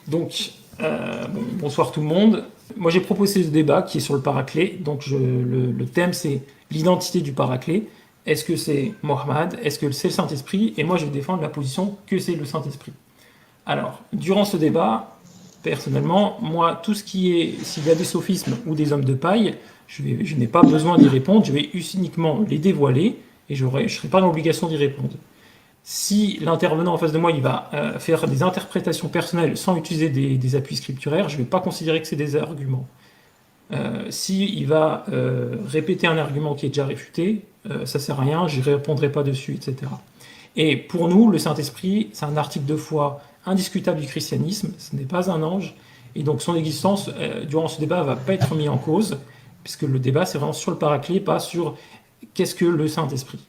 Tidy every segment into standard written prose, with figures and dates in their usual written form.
Donc, bonsoir tout le monde. Moi, j'ai proposé ce débat qui est sur le Paraclet. Donc, le thème, c'est l'identité du Paraclet. Est-ce que c'est Mohammed? Est-ce que c'est le Saint-Esprit? Et moi, je vais défendre la position que c'est le Saint-Esprit. Alors, durant ce débat, personnellement, moi, tout ce qui est, s'il y a des sophismes ou des hommes de paille, je n'ai pas besoin d'y répondre. Je vais uniquement les dévoiler et je ne serai pas dans l'obligation d'y répondre. Si l'intervenant en face de moi il va faire des interprétations personnelles sans utiliser des appuis scripturaires, je ne vais pas considérer que c'est des arguments. S'il va répéter un argument qui est déjà réfuté, ça ne sert à rien, je n'y répondrai pas dessus, etc. Et pour nous, le Saint-Esprit, c'est un article de foi indiscutable du christianisme, ce n'est pas un ange, et donc son existence, durant ce débat, ne va pas être mis en cause, puisque le débat, c'est vraiment sur le Paraclet, pas sur qu'est-ce que le Saint-Esprit.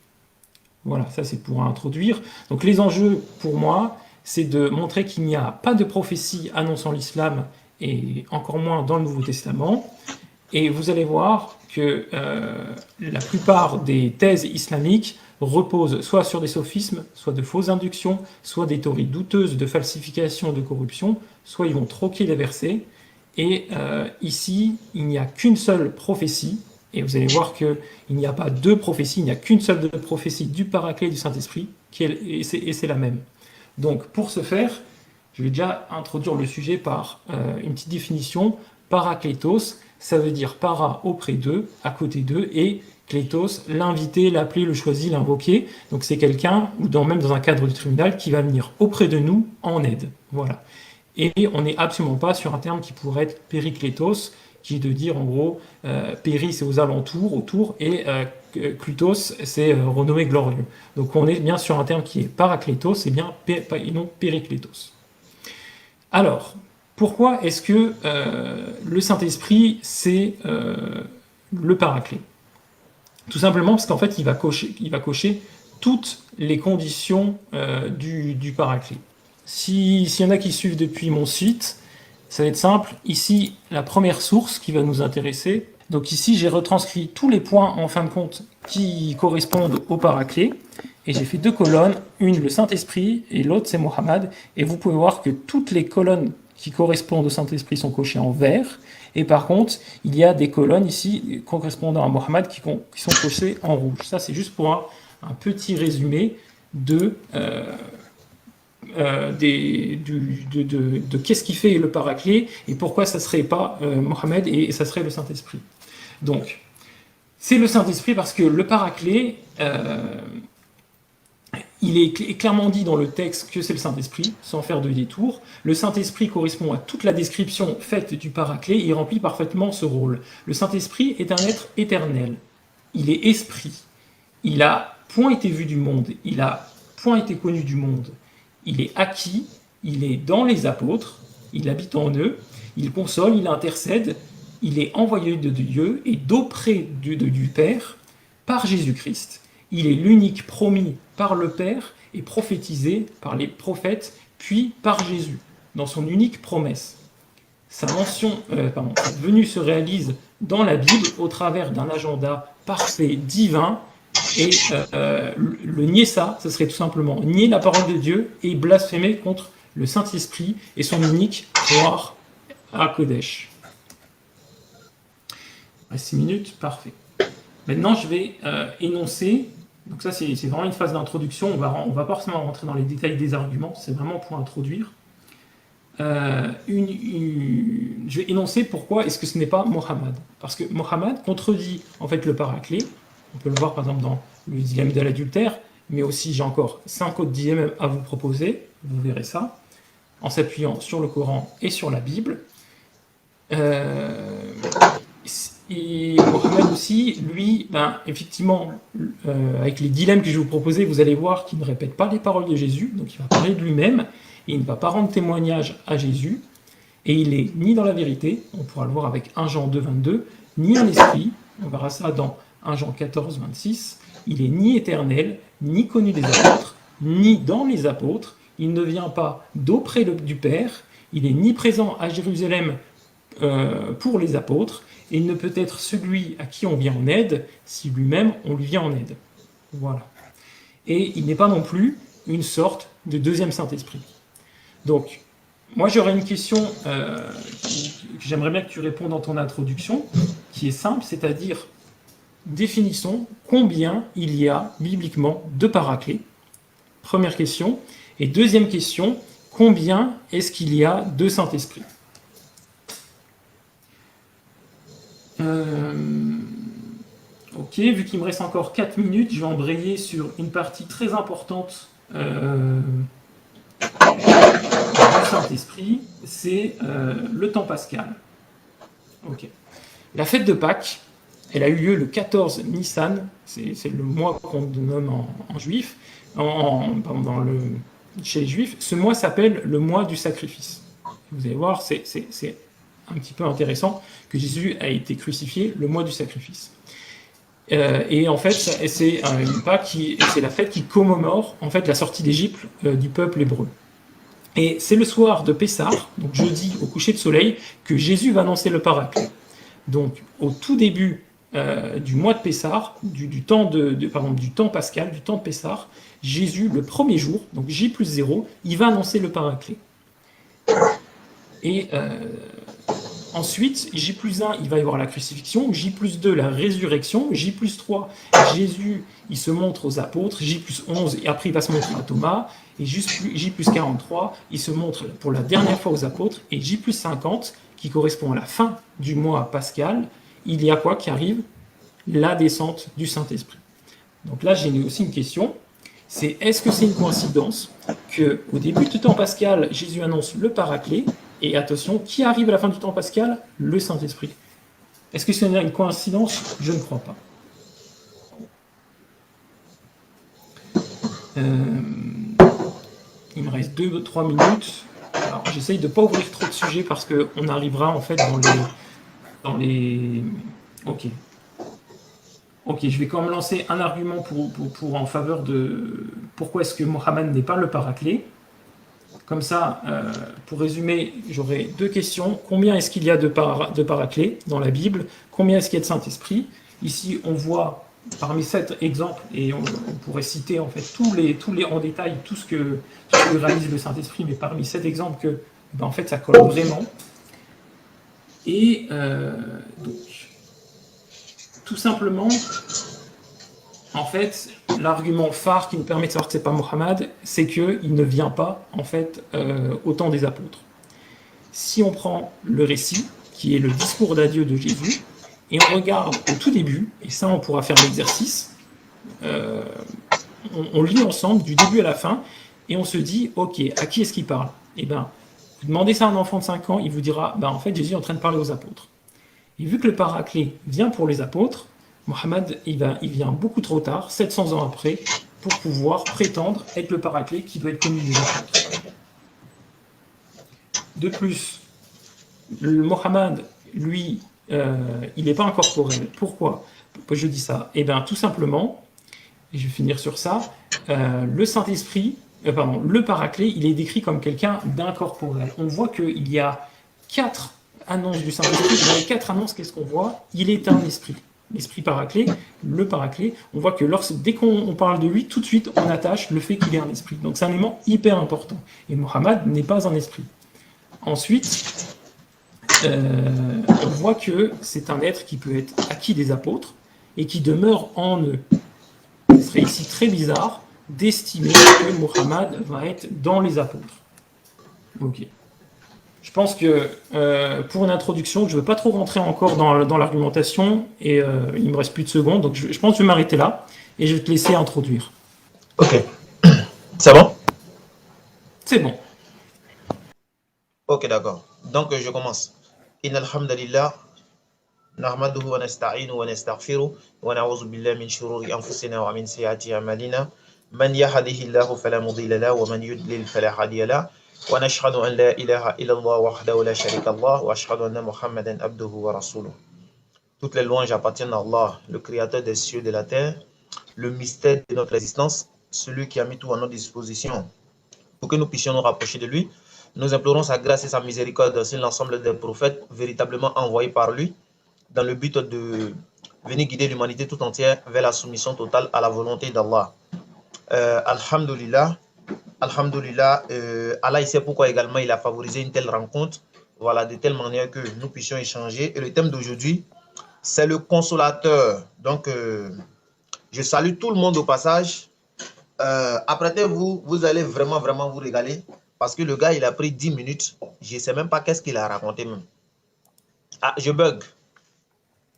Voilà, ça c'est pour introduire. Donc les enjeux, pour moi, c'est de montrer qu'il n'y a pas de prophétie annonçant l'islam, et encore moins dans le Nouveau Testament. Et vous allez voir que la plupart des thèses islamiques reposent soit sur des sophismes, soit de fausses inductions, soit des théories douteuses de falsification, de corruption, soit ils vont troquer les versets. Et ici, il n'y a qu'une seule prophétie, et vous allez voir qu'il n'y a pas deux prophéties, il n'y a qu'une seule prophétie du Paraclet et du Saint-Esprit, et c'est la même. Donc pour ce faire, je vais déjà introduire le sujet par une petite définition. Parakletos, ça veut dire para auprès d'eux, à côté d'eux, et kletos, l'invité, l'appelé, le choisi, l'invoqué. Donc c'est quelqu'un, ou même dans un cadre du tribunal, qui va venir auprès de nous en aide. Voilà. Et on n'est absolument pas sur un terme qui pourrait être périklétos, qui est de dire en gros, péri c'est aux alentours, autour, et klutos c'est renommé glorieux. Donc on est bien sur un terme qui est paraklétos, et bien et non périklétos. Alors, pourquoi est-ce que le Saint-Esprit, c'est le Paraclet? Tout simplement parce qu'en fait, il va cocher toutes les conditions du Paraclet. S'il y en a qui suivent depuis mon site, ça va être simple. Ici, la première source qui va nous intéresser. Donc ici, j'ai retranscrit tous les points, en fin de compte, qui correspondent au Paraclet. Et j'ai fait deux colonnes, une le Saint-Esprit et l'autre c'est Mohammed. Et vous pouvez voir que toutes les colonnes qui correspondent au Saint-Esprit sont cochées en vert. Et par contre, il y a des colonnes ici correspondant à Mohammed qui sont cochées en rouge. Ça, c'est juste pour un petit résumé de qu'est-ce qui fait le Paraclet et pourquoi ça ne serait pas Mohammed et ça serait le Saint-Esprit. Donc, c'est le Saint-Esprit parce que le Paraclet, il est clairement dit dans le texte que c'est le Saint-Esprit, sans faire de détour. Le Saint-Esprit correspond à toute la description faite du Paraclet et il remplit parfaitement ce rôle. Le Saint-Esprit est un être éternel. Il est esprit. Il a point été vu du monde. Il a point été connu du monde. Il est acquis. Il est dans les apôtres. Il habite en eux. Il console, il intercède. Il est envoyé de Dieu et d'auprès du Père par Jésus-Christ. Il est l'unique promis par le Père et prophétisé par les prophètes, puis par Jésus, dans son unique promesse. Sa venue se réalise dans la Bible au travers d'un agenda parfait, divin, et le nier ça, ce serait tout simplement nier la parole de Dieu et blasphémer contre le Saint-Esprit et son unique Ruach HaKodesh. 6 minutes, parfait. Maintenant, je vais énoncer. Donc ça, c'est vraiment une phase d'introduction. On va pas forcément rentrer dans les détails des arguments. C'est vraiment pour introduire. Je vais énoncer pourquoi est-ce que ce n'est pas Mohammed. Parce que Mohammed contredit en fait le Paraclet. On peut le voir par exemple dans le dilemme de l'adultère, mais aussi j'ai encore 5 autres dilemmes à vous proposer. Vous verrez ça en s'appuyant sur le Coran et sur la Bible. Et Mohammed aussi, lui, effectivement, avec les dilemmes que je vais vous proposer, vous allez voir qu'il ne répète pas les paroles de Jésus, donc il va parler de lui-même, et il ne va pas rendre témoignage à Jésus, et il est ni dans la vérité, on pourra le voir avec 1 Jean 2, 22, ni en esprit, on verra ça dans 1 Jean 14, 26, il est ni éternel, ni connu des apôtres, ni dans les apôtres, il ne vient pas d'auprès du Père, il est ni présent à Jérusalem pour les apôtres, et il ne peut être celui à qui on vient en aide si lui-même on lui vient en aide. Voilà. Et il n'est pas non plus une sorte de deuxième Saint-Esprit. Donc, Moi, j'aurais une question que j'aimerais bien que tu répondes dans ton introduction, qui est simple, c'est-à-dire, définissons combien il y a bibliquement de paraclés. Première question. Et deuxième question, combien est-ce qu'il y a de Saint-Esprit? Ok, vu qu'il me reste encore 4 minutes, je vais embrayer sur une partie très importante du Saint-Esprit, c'est le temps pascal. Ok. La fête de Pâques, elle a eu lieu le 14 Nissan, c'est le mois qu'on nomme en juif, chez les juifs. Ce mois s'appelle le mois du sacrifice. Vous allez voir, c'est un petit peu intéressant que Jésus a été crucifié le mois du sacrifice. Et en fait, c'est une Pâques c'est la fête qui commémore en fait la sortie d'Égypte du peuple hébreu. Et c'est le soir de Pessah, donc jeudi au coucher de soleil, que Jésus va annoncer le paraclet. Donc au tout début du mois de Pessah, du temps pascal, du temps de Pessah, Jésus, le premier jour, donc J plus 0, il va annoncer le paraclet. Et ensuite, J plus 1, il va y avoir la crucifixion, J plus 2, la résurrection, J plus 3, Jésus, il se montre aux apôtres, J plus 11, et après il va se montrer à Thomas, et J plus 43, il se montre pour la dernière fois aux apôtres, et J plus 50, qui correspond à la fin du mois pascal, il y a quoi qui arrive? La descente du Saint-Esprit. Donc là, j'ai aussi une question, c'est est-ce que c'est une coïncidence qu'au début du temps pascal, Jésus annonce le paraclet, et attention, qui arrive à la fin du temps pascal? Le Saint-Esprit. Est-ce que c'est une coïncidence? Je ne crois pas. Il me reste 2-3 minutes. Alors, j'essaye de ne pas ouvrir trop de sujets parce qu'on arrivera en fait dans les... Ok. Ok, je vais quand même lancer un argument en faveur de pourquoi est-ce que Mohammed n'est pas le paraclet. Comme ça, pour résumer, j'aurai 2 questions. Combien est-ce qu'il y a de paraclés dans la Bible? Combien est-ce qu'il y a de Saint-Esprit? Ici, on voit parmi 7 exemples, et on pourrait citer en fait tous les en détail, tout ce que réalise le Saint-Esprit, mais parmi 7 exemples que, en fait, ça colle vraiment. Et donc, tout simplement, en fait, l'argument phare qui nous permet de savoir que c'est pas Mohammed, c'est qu'il ne vient pas, en fait, au temps des apôtres. Si on prend le récit, qui est le discours d'adieu de Jésus, et on regarde au tout début, et ça on pourra faire l'exercice, on lit ensemble du début à la fin, et on se dit, ok, à qui est-ce qu'il parle? Eh bien, vous demandez ça à un enfant de 5 ans, il vous dira, en fait, Jésus est en train de parler aux apôtres. Et vu que le paraclet vient pour les apôtres, Mohammed, il vient beaucoup trop tard, 700 ans après, pour pouvoir prétendre être le paraclet qui doit être connu des apôtres. De plus, Mohammed, lui, il n'est pas incorporel. Pourquoi je dis ça? Eh bien, tout simplement, et je vais finir sur ça, le Saint-Esprit, le paraclet, il est décrit comme quelqu'un d'incorporel. On voit qu'il y a 4 annonces du Saint-Esprit. Dans les 4 annonces, qu'est-ce qu'on voit? Il est un esprit. L'esprit paraclet, le paraclet, on voit que dès qu'on parle de lui, tout de suite, on attache le fait qu'il est un esprit. Donc c'est un élément hyper important. Et Mohammed n'est pas un esprit. Ensuite, on voit que c'est un être qui peut être acquis des apôtres et qui demeure en eux. Ce serait ici très bizarre d'estimer que Mohammed va être dans les apôtres. Ok. Je pense que pour une introduction, je ne veux pas trop rentrer encore dans l'argumentation et il me reste plus de secondes, donc je pense que je vais m'arrêter là et je vais te laisser introduire. Ok. C'est bon? C'est bon. Ok, d'accord. Donc, je commence. Inna alhamdulillah, nahmaduhu wa nasta'inu wa nastaghfiruh wa na'udhu billahi min shururi anfusina wa min sayyiati a'malina. Man yahdihillahu fala mudilla lahu wa man yudlil fala hadiya lahu. Wa nashhadu an la ilaha illallah wahdahu la sharika lah wa ashhadu anna Muhammadan abduhu wa rasuluh. Toutes les louanges appartiennent à Allah, le créateur des cieux et de la terre, le mystère de notre existence, celui qui a mis tout à notre disposition pour que nous puissions nous rapprocher de lui. Nous implorons sa grâce et sa miséricorde sur l'ensemble des prophètes véritablement envoyés par lui dans le but de venir guider l'humanité tout entière vers la soumission totale à la volonté d'Allah. Alhamdulillah, Alhamdulillah, Allah il sait pourquoi également il a favorisé une telle rencontre, voilà, de telle manière que nous puissions échanger. Et le thème d'aujourd'hui, c'est le consolateur. Donc, je salue tout le monde au passage. Apprêtez-vous, vous allez vraiment, vraiment vous régaler. Parce que le gars, il a pris 10 minutes. Je ne sais même pas qu'est-ce qu'il a raconté même. Ah, je bug.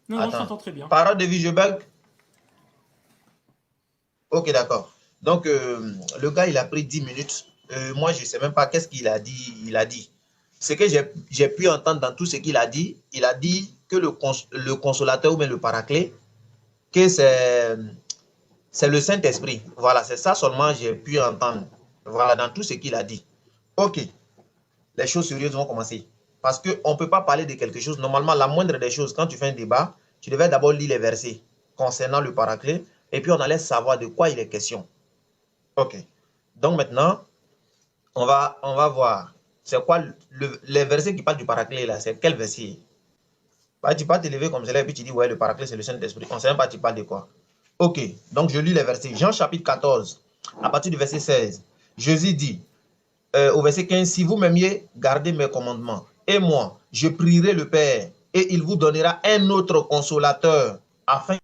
Non, non, je Attends. t'entends très bien. Parole de vie, je bug. Ok, d'accord. Donc, le gars, il a pris 10 minutes. Moi, je ne sais même pas qu'est-ce qu'il a dit. Il a dit. Ce que j'ai pu entendre dans tout ce qu'il a dit que le consolateur ou bien le paraclet, que c'est le Saint-Esprit. Voilà, c'est ça seulement j'ai pu entendre. Voilà, dans tout ce qu'il a dit. Ok, les choses sérieuses vont commencer. Parce qu'on ne peut pas parler de quelque chose. Normalement, la moindre des choses, quand tu fais un débat, tu devais d'abord lire les versets concernant le paraclet, et puis on allait savoir de quoi il est question. Ok. Donc maintenant, on va voir. C'est quoi les versets qui parlent du paraclet là? C'est quel verset? Bah, tu peux te lever comme cela et puis tu dis, ouais, le paraclet, c'est le Saint-Esprit. On ne sait même pas tu parles de quoi. Ok, donc je lis les versets. Jean chapitre 14, à partir du verset 16. Jésus dit, au verset 15, si vous m'aimiez, gardez mes commandements. Et moi, je prierai le Père, et il vous donnera un autre consolateur, afin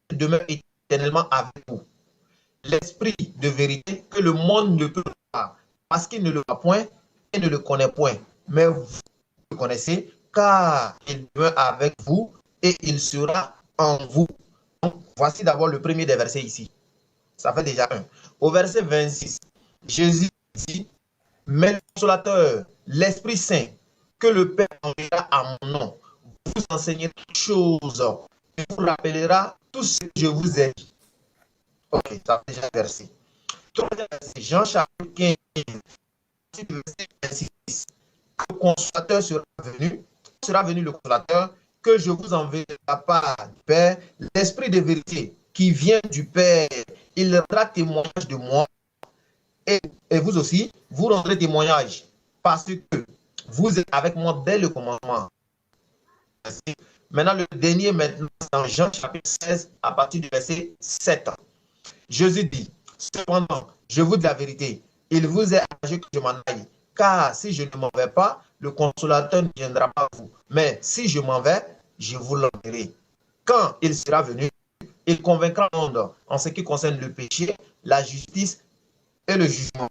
que demeure éternellement avec vous. L'esprit de vérité que le monde ne peut pas, parce qu'il ne le voit point et ne le connaît point. Mais vous le connaissez, car il demeure avec vous et il sera en vous. Donc, voici d'abord le premier des versets ici. Ça fait déjà un. Au verset 26, Jésus dit, mais le consolateur, l'Esprit Saint, que le Père enverra à mon nom, vous enseignera toutes choses et vous rappellera tout ce que je vous ai dit. Ok, ça fait déjà un verset. Troisième verset, Jean chapitre 15, verset 26. Le consolateur sera venu le consolateur que je vous enverrai de la part du Père, l'Esprit de vérité qui vient du Père. Il rendra témoignage de moi. Et vous aussi, vous rendrez témoignage parce que vous êtes avec moi dès le commencement. Maintenant, le dernier, maintenant, dans Jean chapitre 16, à partir du verset 7. Jésus dit, cependant, je vous dis la vérité, il vous est arrangé que je m'en aille, car si je ne m'en vais pas, le consolateur ne viendra pas à vous. Mais si je m'en vais, je vous l'enverrai. Quand il sera venu, il convaincra le monde en ce qui concerne le péché, la justice et le jugement.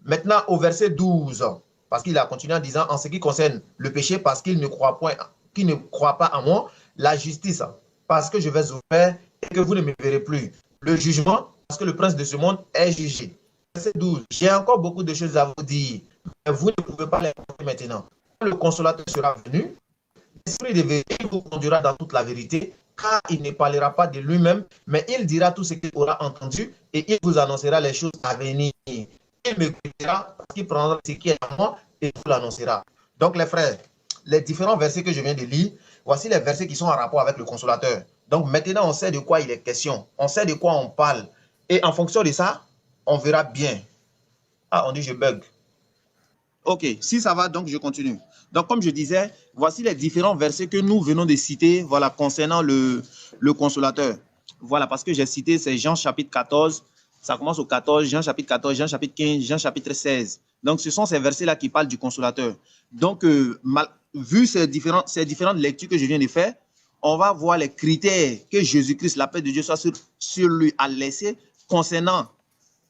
Maintenant, au verset 12, parce qu'il a continué en disant, en ce qui concerne le péché, parce qu'il ne croit point, qu'il ne croit pas en moi, la justice, parce que je vais au Père et que vous ne me verrez plus. Le jugement, parce que le prince de ce monde est jugé. Verset 12, j'ai encore beaucoup de choses à vous dire, mais vous ne pouvez pas les comprendre maintenant. Quand le consolateur sera venu, l'esprit de vérité vous conduira dans toute la vérité, car il ne parlera pas de lui-même, mais il dira tout ce qu'il aura entendu et il vous annoncera les choses à venir. Il m'écoutera parce qu'il prendra ce qui est à moi et vous l'annoncera. Donc les frères, les différents versets que je viens de lire, voici les versets qui sont en rapport avec le consolateur. Donc maintenant, on sait de quoi il est question, on sait de quoi on parle. Et en fonction de ça, on verra bien. Ah, on dit je bug. Ok, si ça va, donc je continue. Donc comme je disais, voici les différents versets que nous venons de citer, voilà, concernant le consolateur. Voilà, parce que j'ai cité, c'est Jean chapitre 14, ça commence au 14, Jean chapitre 14, Jean chapitre 15, Jean chapitre 16. Donc ce sont ces versets-là qui parlent du consolateur. Donc, vu ces différentes lectures que je viens de faire, on va voir les critères que Jésus-Christ, la paix de Dieu soit sur lui, a laissé concernant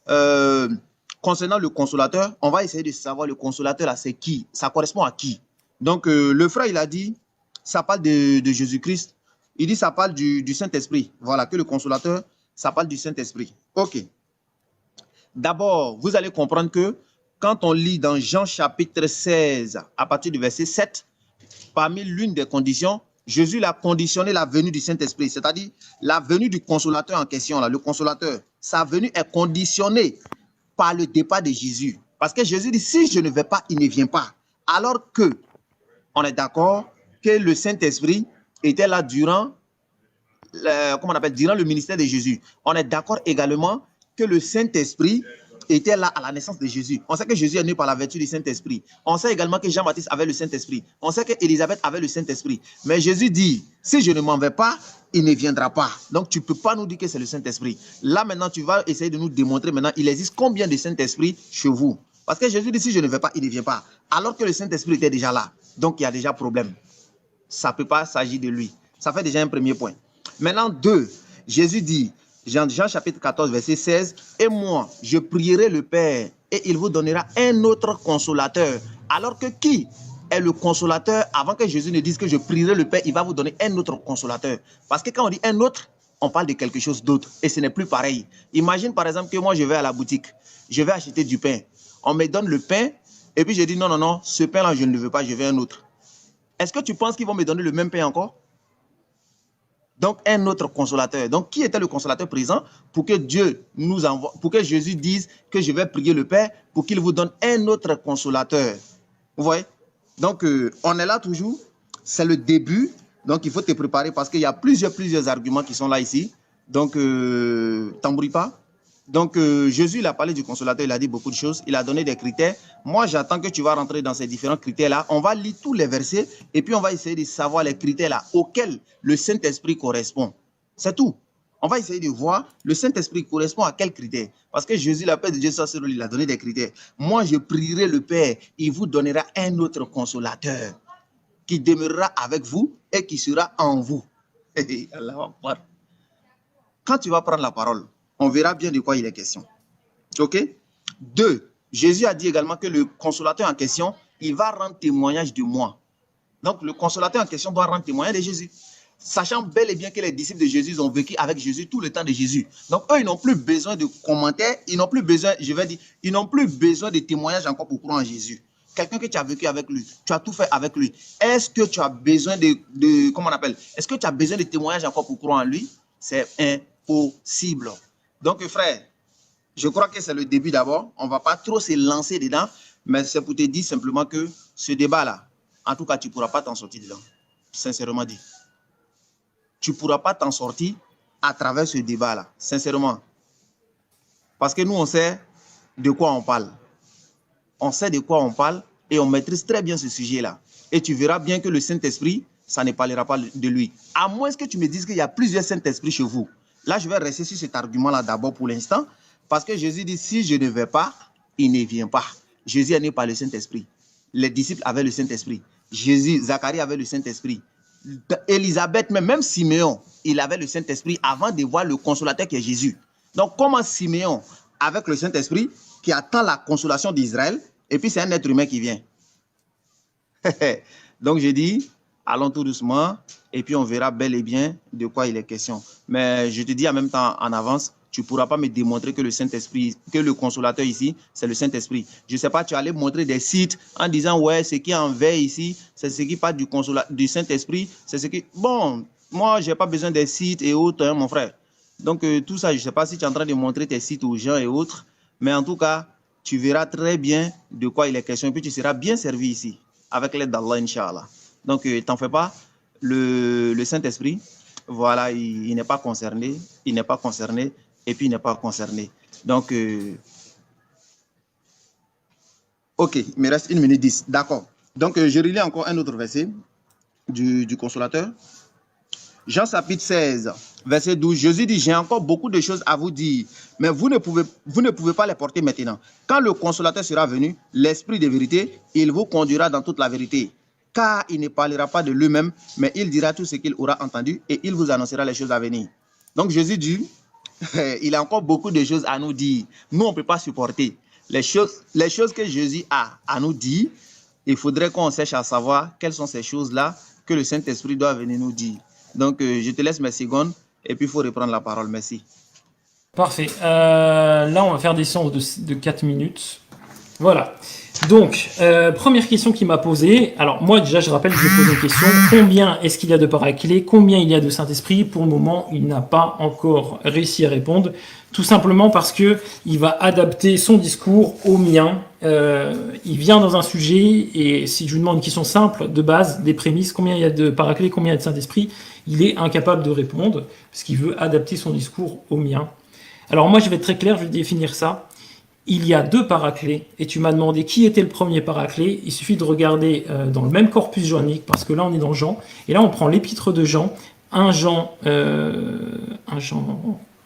le consolateur. On va essayer de savoir le consolateur là, c'est qui, ça correspond à qui. Donc le frère il a dit, ça parle de Jésus-Christ. Il dit ça parle du Saint-Esprit. Voilà, que le consolateur, ça parle du Saint-Esprit. Ok. D'abord, vous allez comprendre que quand on lit dans Jean chapitre 16, à partir du verset 7, parmi l'une des conditions, Jésus l'a conditionné la venue du Saint-Esprit, c'est-à-dire la venue du consolateur en question, là, le consolateur, sa venue est conditionnée par le départ de Jésus. Parce que Jésus dit, si je ne vais pas, il ne vient pas. Alors que, on est d'accord que le Saint-Esprit était là durant le ministère de Jésus. On est d'accord également que le Saint-Esprit était là à la naissance de Jésus. On sait que Jésus est né par la vertu du Saint-Esprit. On sait également que Jean-Baptiste avait le Saint-Esprit. On sait qu'Élisabeth avait le Saint-Esprit. Mais Jésus dit, si je ne m'en vais pas, il ne viendra pas. Donc, tu ne peux pas nous dire que c'est le Saint-Esprit. Là, maintenant, tu vas essayer de nous démontrer maintenant, il existe combien de Saint-Esprit chez vous. Parce que Jésus dit, si je ne vais pas, il ne vient pas. Alors que le Saint-Esprit était déjà là. Donc, il y a déjà problème. Ça ne peut pas s'agir de lui. Ça fait déjà un premier point. Maintenant, 2, Jésus dit, Jean chapitre 14, verset 16, « Et moi, je prierai le Père, et il vous donnera un autre consolateur. » Alors que qui est le consolateur? Avant que Jésus ne dise que je prierai le Père, il va vous donner un autre consolateur. Parce que quand on dit un autre, on parle de quelque chose d'autre, et ce n'est plus pareil. Imagine par exemple que moi, je vais à la boutique, je vais acheter du pain. On me donne le pain, et puis je dis, non, non, non, ce pain-là, je ne le veux pas, je veux un autre. Est-ce que tu penses qu'ils vont me donner le même pain encore? Donc, un autre consolateur. Donc, qui était le consolateur présent pour que Dieu nous envoie, pour que Jésus dise que je vais prier le Père pour qu'il vous donne un autre consolateur. Vous voyez? Donc, on est là toujours. C'est le début. Donc, il faut te préparer parce qu'il y a plusieurs arguments qui sont là ici. Donc, t'embrouille pas. Donc, Jésus, il a parlé du consolateur, il a dit beaucoup de choses, il a donné des critères. Moi, j'attends que tu vas rentrer dans ces différents critères-là. On va lire tous les versets et puis on va essayer de savoir les critères-là auxquels le Saint-Esprit correspond. C'est tout. On va essayer de voir le Saint-Esprit correspond à quels critères. Parce que Jésus, la paix de Dieu soit sur lui, il a donné des critères. Moi, je prierai le Père, il vous donnera un autre consolateur qui demeurera avec vous et qui sera en vous. Quand tu vas prendre la parole, on verra bien de quoi il est question. OK? 2, Jésus a dit également que le consolateur en question, il va rendre témoignage de moi. Donc, le consolateur en question doit rendre témoignage de Jésus. Sachant bel et bien que les disciples de Jésus ont vécu avec Jésus tout le temps de Jésus. Donc, eux, ils n'ont plus besoin de commentaires, ils n'ont plus besoin, ils n'ont plus besoin de témoignages encore pour croire en Jésus. Quelqu'un que tu as vécu avec lui, tu as tout fait avec lui. Est-ce que tu as besoin comment on appelle? Est-ce que tu as besoin de témoignages encore pour croire en lui? C'est impossible. Donc, frère, je crois que c'est le début d'abord. On ne va pas trop se lancer dedans, mais c'est pour te dire simplement que ce débat-là, en tout cas, tu ne pourras pas t'en sortir dedans. Sincèrement dit. Tu ne pourras pas t'en sortir à travers ce débat-là, sincèrement. Parce que nous, on sait de quoi on parle. On sait de quoi on parle et on maîtrise très bien ce sujet-là. Et tu verras bien que le Saint-Esprit, ça ne parlera pas de lui. À moins que tu me dises qu'il y a plusieurs Saint-Esprits chez vous. Là, je vais rester sur cet argument-là d'abord pour l'instant, parce que Jésus dit, si je ne vais pas, il ne vient pas. Jésus est né par le Saint-Esprit. Les disciples avaient le Saint-Esprit. Zacharie avait le Saint-Esprit. Élisabeth, même Siméon, il avait le Saint-Esprit avant de voir le consolateur qui est Jésus. Donc, comment Siméon, avec le Saint-Esprit, qui attend la consolation d'Israël, et puis c'est un être humain qui vient. Donc, je dis, allons tout doucement, et puis on verra bel et bien de quoi il est question. Mais je te dis en même temps, en avance, tu ne pourras pas me démontrer que le Saint-Esprit, que le consolateur ici, c'est le Saint-Esprit. Je ne sais pas, tu allais montrer des sites en disant, ouais, ce qui est en veille ici, c'est ce qui parle du Saint-Esprit, c'est ce qui... Bon, moi, je n'ai pas besoin des sites et autres, hein, mon frère. Donc, tout ça, je ne sais pas si tu es en train de montrer tes sites aux gens et autres, mais en tout cas, tu verras très bien de quoi il est question, et puis tu seras bien servi ici, avec l'aide d'Allah, Inch'Allah. Donc, t'en fais pas, le Saint-Esprit, voilà, il n'est pas concerné, et puis il n'est pas concerné. Donc, ok, il me reste 1 minute 10, d'accord. Donc, je relis encore un autre verset du consolateur. Jean chapitre 16, verset 12, Jésus dit, j'ai encore beaucoup de choses à vous dire, mais vous ne pouvez pas les porter maintenant. Quand le consolateur sera venu, l'esprit de vérité, il vous conduira dans toute la vérité. Car il ne parlera pas de lui-même, mais il dira tout ce qu'il aura entendu et il vous annoncera les choses à venir. Donc Jésus dit, il a encore beaucoup de choses à nous dire. Nous, on ne peut pas supporter. Les choses que Jésus a à nous dire, il faudrait qu'on cherche à savoir quelles sont ces choses-là que le Saint-Esprit doit venir nous dire. Donc, je te laisse mes secondes et puis il faut reprendre la parole. Merci. Parfait. Là, on va faire des séances de 4 minutes. Voilà. Donc, première question qu'il m'a posée. Alors, moi, déjà, je rappelle que je pose une question. Combien est-ce qu'il y a de paraclés? Combien il y a de Saint-Esprit? Pour le moment, il n'a pas encore réussi à répondre. Tout simplement parce que il va adapter son discours au mien. Il vient dans un sujet et si je lui demande une question simple, de base, des prémices, combien il y a de paraclés, combien il y a de Saint-Esprit, il est incapable de répondre parce qu'il veut adapter son discours au mien. Alors moi, je vais être très clair, je vais définir ça. il y a deux paraclés, et tu m'as demandé qui était le premier paraclet, il suffit de regarder dans le même corpus joannique, parce que là on est dans Jean, et là on prend l'épître de Jean, 1 Jean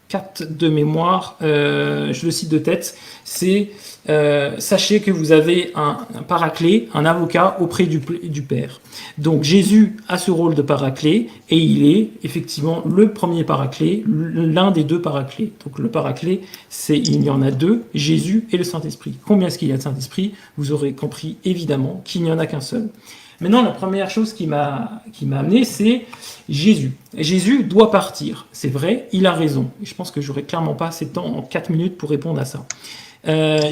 4 de mémoire, je le cite de tête, c'est sachez que vous avez un paraclet, un avocat auprès du Père. Donc Jésus a ce rôle de paraclet et il est effectivement le premier paraclet, l'un des deux paraclets. Donc le paraclet, il y en a deux, Jésus et le Saint-Esprit. Combien est-ce qu'il y a de Saint-Esprit? Vous aurez compris évidemment qu'il n'y en a qu'un seul. Maintenant, la première chose qui m'a amené, c'est Jésus. Jésus doit partir. C'est vrai, il a raison. Et je pense que j'aurai clairement pas assez de temps en 4 minutes pour répondre à ça.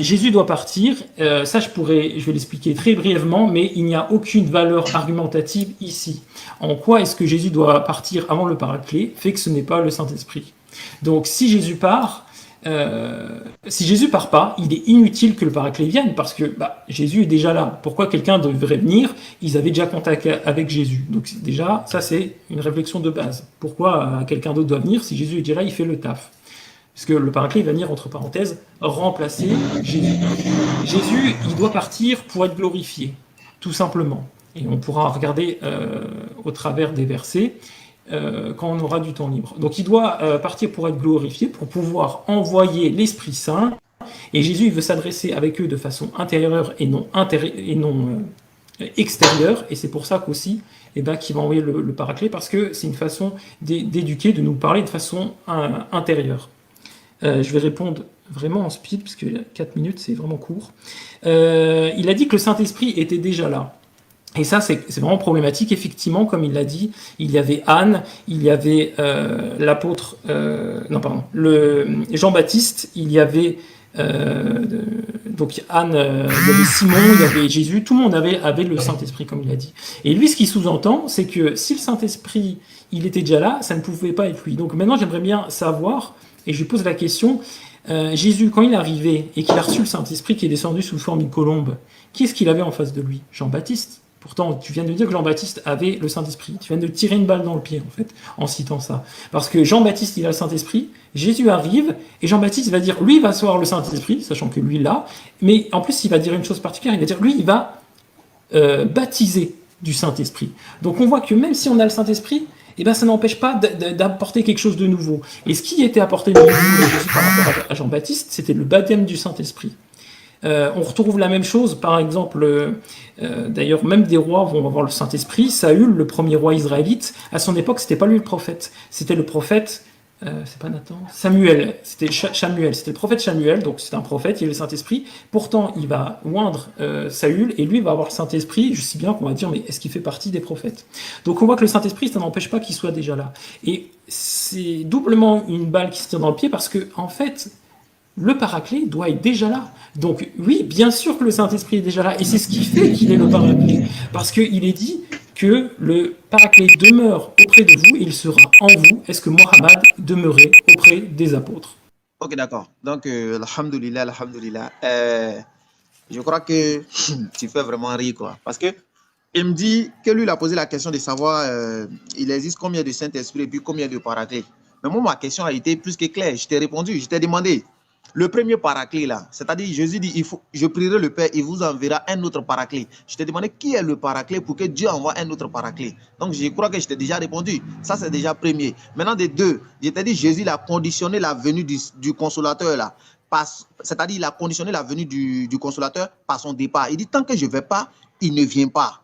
Jésus doit partir. Ça, je vais l'expliquer très brièvement, mais il n'y a aucune valeur argumentative ici. En quoi est-ce que Jésus doit partir avant le Paraclet? Fait que ce n'est pas le Saint-Esprit. Donc, si Jésus part pas, il est inutile que le Paraclet vienne parce que Jésus est déjà là. Pourquoi quelqu'un devrait venir? Ils avaient déjà contact avec Jésus. Donc déjà, ça c'est une réflexion de base. Pourquoi quelqu'un d'autre doit venir? Si Jésus est déjà là, il fait le taf. Parce que le Paraclet va venir, entre parenthèses, remplacer Jésus. Jésus, il doit partir pour être glorifié, tout simplement. Et on pourra regarder au travers des versets quand on aura du temps libre. Donc il doit partir pour être glorifié, pour pouvoir envoyer l'Esprit Saint. Et Jésus, il veut s'adresser avec eux de façon intérieure et non extérieure. Et c'est pour ça qu'aussi, qu'il va envoyer le Paraclet, parce que c'est une façon d'éduquer, de nous parler de façon intérieure. Je vais répondre vraiment en speed, parce que 4 minutes, c'est vraiment court. Il a dit que le Saint-Esprit était déjà là. Et ça, c'est vraiment problématique. Effectivement, comme il l'a dit, il y avait Anne, il y avait l'apôtre... Jean-Baptiste, il y avait... donc Anne, il y avait Simon, il y avait Jésus, tout le monde avait le Saint-Esprit, comme il a dit. Et lui, ce qu'il sous-entend, c'est que si le Saint-Esprit, il était déjà là, ça ne pouvait pas être lui. Donc maintenant, j'aimerais bien savoir... Et je lui pose la question, Jésus, quand il est arrivé et qu'il a reçu le Saint-Esprit qui est descendu sous forme d'une colombe, qui est-ce qu'il avait en face de lui? Jean-Baptiste. Pourtant, tu viens de dire que Jean-Baptiste avait le Saint-Esprit. Tu viens de tirer une balle dans le pied, en fait, en citant ça. Parce que Jean-Baptiste, il a le Saint-Esprit, Jésus arrive, et Jean-Baptiste va dire, lui, il va recevoir le Saint-Esprit, sachant que lui, l'a, mais en plus, il va dire une chose particulière, il va dire, lui, il va baptiser du Saint-Esprit. Donc on voit que même si on a le Saint-Esprit, ça n'empêche pas d'apporter quelque chose de nouveau. Et ce qui était apporté de nouveau de Jésus par rapport à Jean-Baptiste, c'était le baptême du Saint-Esprit. On retrouve la même chose, par exemple, d'ailleurs, même des rois vont avoir le Saint-Esprit. Saül, le premier roi israélite, à son époque, c'était pas lui le prophète. C'était le prophète, c'est pas Nathan, Samuel. C'était Samuel. C'était le prophète Samuel, donc c'est un prophète, il a le Saint-Esprit. Pourtant, il va oindre Saül, et lui va avoir le Saint-Esprit. Je sais bien qu'on va dire, mais est-ce qu'il fait partie des prophètes? Donc on voit que le Saint-Esprit, ça n'empêche pas qu'il soit déjà là. Et c'est doublement une balle qui se tire dans le pied, parce que, en fait, le Paraclet doit être déjà là. Donc oui, bien sûr que le Saint-Esprit est déjà là, et c'est ce qui fait qu'il est le Paraclet. Parce qu'il est dit que le Paraclet demeure auprès de vous, et il sera en vous. Est-ce que Mohammed demeurait auprès des apôtres? Ok, d'accord. Donc, alhamdoulilah, alhamdoulilah. Je crois que tu fais vraiment rire, quoi. Parce que il me dit que lui, il a posé la question de savoir il existe combien de Saint-Esprit et puis combien de Paraclet. Mais moi, ma question a été plus que claire. Je t'ai répondu, je t'ai demandé. Le premier paraclet là, c'est-à-dire Jésus dit, je prierai le Père, il vous enverra un autre paraclet. Je t'ai demandé qui est le paraclet pour que Dieu envoie un autre paraclet. Donc je crois que je t'ai déjà répondu. Ça c'est déjà premier. Maintenant des deux, je t'ai dit Jésus il a conditionné la venue du consolateur là. C'est-à-dire il a conditionné la venue du consolateur par son départ. Il dit tant que je ne vais pas, il ne vient pas.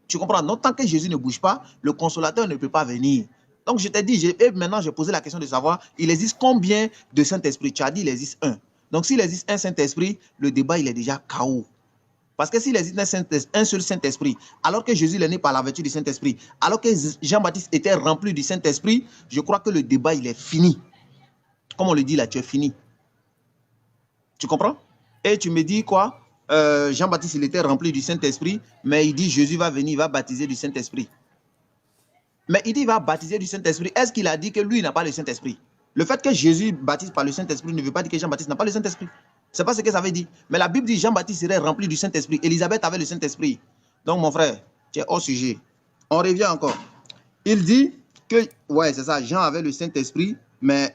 Tu comprends? Donc tant que Jésus ne bouge pas, le consolateur ne peut pas venir. Donc, je t'ai dit, maintenant, j'ai posé la question de savoir, il existe combien de Saint-Esprit? Tu as dit, il existe un. Donc, s'il existe un Saint-Esprit, le débat, il est déjà KO. Parce que s'il existe un seul Saint-Esprit, alors que Jésus est né par la vertu du Saint-Esprit, alors que Jean-Baptiste était rempli du Saint-Esprit, je crois que le débat, il est fini. Comme on le dit là, tu es fini. Tu comprends? Et tu me dis quoi? Jean-Baptiste, il était rempli du Saint-Esprit, mais il dit, Jésus va venir, il va baptiser du Saint-Esprit. Mais il dit qu'il va baptiser du Saint-Esprit. Est-ce qu'il a dit que lui n'a pas le Saint-Esprit? Le fait que Jésus baptise par le Saint-Esprit ne veut pas dire que Jean-Baptiste n'a pas le Saint-Esprit. Ce n'est pas ce que ça veut dire. Mais la Bible dit que Jean-Baptiste serait rempli du Saint-Esprit. Élisabeth avait le Saint-Esprit. Donc mon frère, tu es hors sujet. On revient encore. Il dit que, ouais c'est ça, Jean avait le Saint-Esprit, mais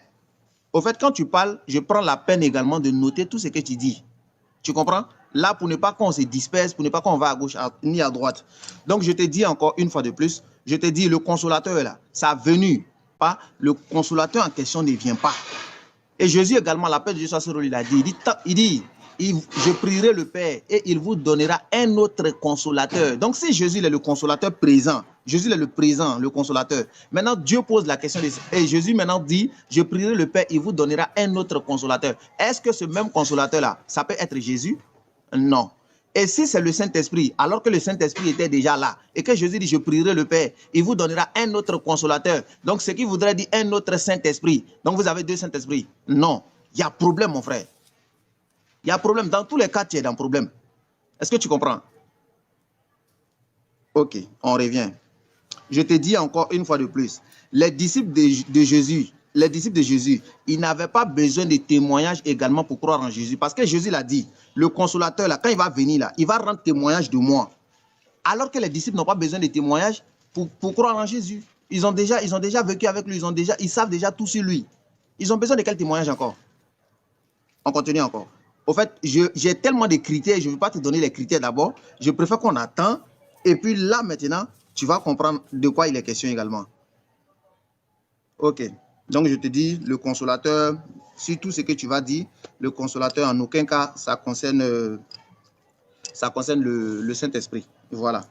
Au fait, quand tu parles, je prends la peine également de noter tout ce que tu dis. Tu comprends? Là, pour ne pas qu'on se disperse, pour ne pas qu'on va à gauche ni à droite. Donc, je te dis encore une fois de plus, je te dis, le consolateur est là. Ça a venu, pas le consolateur en question ne vient pas. Et Jésus également, la paix de Dieu soit sur lui, il dit, je prierai le Père et il vous donnera un autre consolateur. Donc, si Jésus est le consolateur présent, Jésus est le présent, le consolateur. Maintenant, Dieu pose la question et Jésus maintenant dit, je prierai le Père, il vous donnera un autre consolateur. Est-ce que ce même consolateur-là, ça peut être Jésus? Non. Et si c'est le Saint-Esprit, alors que le Saint-Esprit était déjà là, et que Jésus dit, je prierai le Père, il vous donnera un autre consolateur. Donc, ce qui voudrait dire un autre Saint-Esprit. Donc, vous avez deux Saint-Esprits. Non. Il y a problème, mon frère. Il y a problème. Dans tous les cas, tu es dans le problème. Est-ce que tu comprends? Ok, on revient. Je te dis encore une fois de plus, les disciples de Jésus, ils n'avaient pas besoin de témoignages également pour croire en Jésus. Parce que Jésus l'a dit, le consolateur, là, quand il va venir, là, il va rendre témoignage de moi. Alors que les disciples n'ont pas besoin de témoignages pour croire en Jésus. Ils ont déjà vécu avec lui, ils savent déjà tout sur lui. Ils ont besoin de quel témoignage encore? On continue encore. Au fait, j'ai tellement de critères, je ne vais pas te donner les critères d'abord. Je préfère qu'on attend. Et puis là, maintenant, tu vas comprendre de quoi il est question également. Ok. Donc, je te dis, le consolateur, sur tout ce que tu vas dire, le consolateur, en aucun cas, ça concerne le Saint-Esprit. Voilà.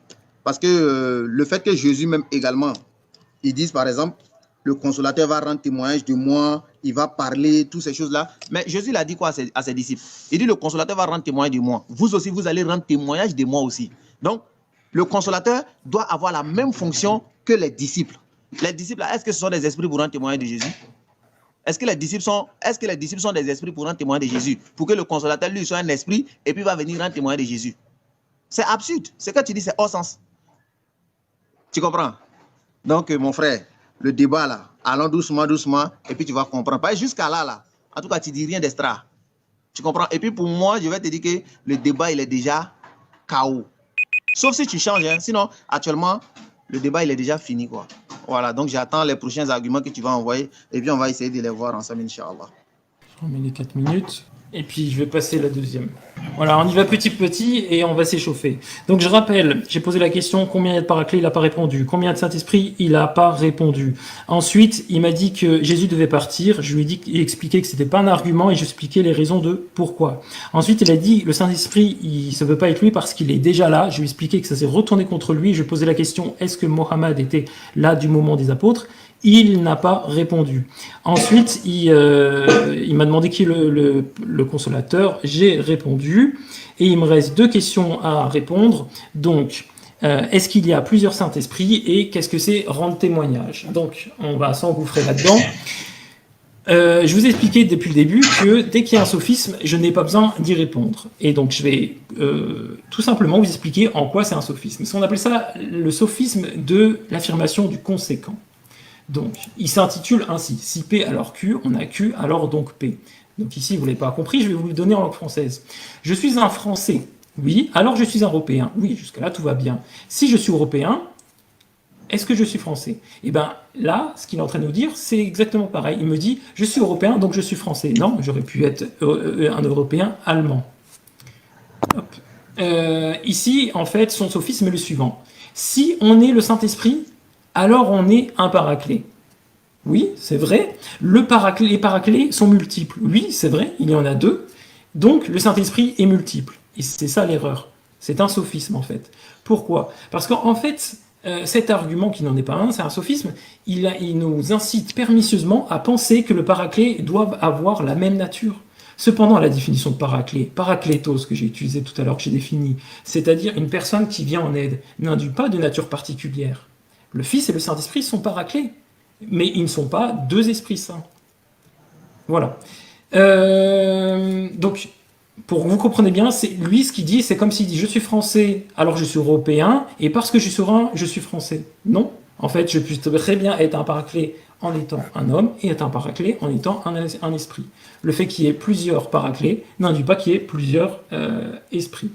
Parce que le fait que Jésus même également, il dise par exemple, le consolateur va rendre témoignage de moi, il va parler, toutes ces choses-là. Mais Jésus l'a dit quoi à ses disciples? Il dit, le consolateur va rendre témoignage de moi. Vous aussi, vous allez rendre témoignage de moi aussi. Donc, le consolateur doit avoir la même fonction que les disciples. Les disciples, est-ce que ce sont des esprits pour rendre témoignage de Jésus? Est-ce que les disciples sont des esprits pour rendre témoignage de Jésus? Pour que le consolateur, lui, soit un esprit et puis va venir rendre témoignage de Jésus. C'est absurde. Ce que tu dis, c'est hors sens. Tu comprends? Donc, mon frère, le débat là, allons doucement, doucement, et puis tu vas comprendre. Pas jusqu'à là. En tout cas, tu dis rien d'extra. Tu comprends? Et puis pour moi, je vais te dire que le débat, il est déjà KO. Sauf si tu changes, hein. Sinon, actuellement, le débat, il est déjà fini, quoi. Voilà, donc j'attends les prochains arguments que tu vas envoyer, et puis on va essayer de les voir ensemble, Inch'Allah. Je remets les 4 minutes. Et puis, je vais passer la deuxième. Voilà, on y va petit petit et on va s'échauffer. Donc, je rappelle, j'ai posé la question, combien il y a de paraclés? Il n'a pas répondu. Combien de Saint-Esprit? Il n'a pas répondu. Ensuite, il m'a dit que Jésus devait partir. Je lui ai dit, il expliquait que c'était pas un argument et j'expliquais les raisons de pourquoi. Ensuite, il a dit, le Saint-Esprit, il se veut pas être lui parce qu'il est déjà là. Je lui ai expliqué que ça s'est retourné contre lui. Je lui ai posé la question, est-ce que Mohammed était là du moment des apôtres? Il n'a pas répondu. Ensuite, il m'a demandé qui est le consolateur. J'ai répondu. Et il me reste 2 questions à répondre. Donc, est-ce qu'il y a plusieurs Saint-Esprits et qu'est-ce que c'est rendre témoignage? Donc, on va s'engouffrer là-dedans. Je vous ai expliqué depuis le début que dès qu'il y a un sophisme, je n'ai pas besoin d'y répondre. Et donc, je vais tout simplement vous expliquer en quoi c'est un sophisme. On appelle ça le sophisme de l'affirmation du conséquent. Donc, il s'intitule ainsi. Si P alors Q, on a Q alors donc P. Donc ici, vous ne l'avez pas compris, je vais vous le donner en langue française. Je suis un Français. Oui. Alors je suis un Européen. Oui, jusqu'à là, tout va bien. Si je suis Européen, est-ce que je suis Français? Et bien là, ce qu'il est en train de nous dire, c'est exactement pareil. Il me dit, je suis Européen, donc je suis Français. Non, j'aurais pu être un Européen allemand. Ici, en fait, son sophisme est le suivant. Si on est le Saint-Esprit, alors on est un paraclet. Oui, c'est vrai. Les paraclets sont multiples. Oui, c'est vrai, il y en a 2. Donc, le Saint-Esprit est multiple. Et c'est ça l'erreur. C'est un sophisme, en fait. Pourquoi? Parce qu'en fait, cet argument qui n'en est pas un, c'est un sophisme, il nous incite pernicieusement à penser que le paraclet doit avoir la même nature. Cependant, la définition de paraclet, paraklétos, que j'ai utilisé tout à l'heure, que j'ai défini, c'est-à-dire une personne qui vient en aide, n'induit pas de nature particulière. Le Fils et le Saint-Esprit sont paraclés, mais ils ne sont pas 2 esprits saints. Voilà. Donc, pour que vous compreniez bien, c'est lui ce qu'il dit, c'est comme s'il dit je suis français, alors je suis européen, et parce que je suis souverain, je suis français. Non. En fait, je peux très bien être un paraclet en étant un homme et être un paraclet en étant un esprit. Le fait qu'il y ait plusieurs paraclets n'induit pas qu'il y ait plusieurs esprits.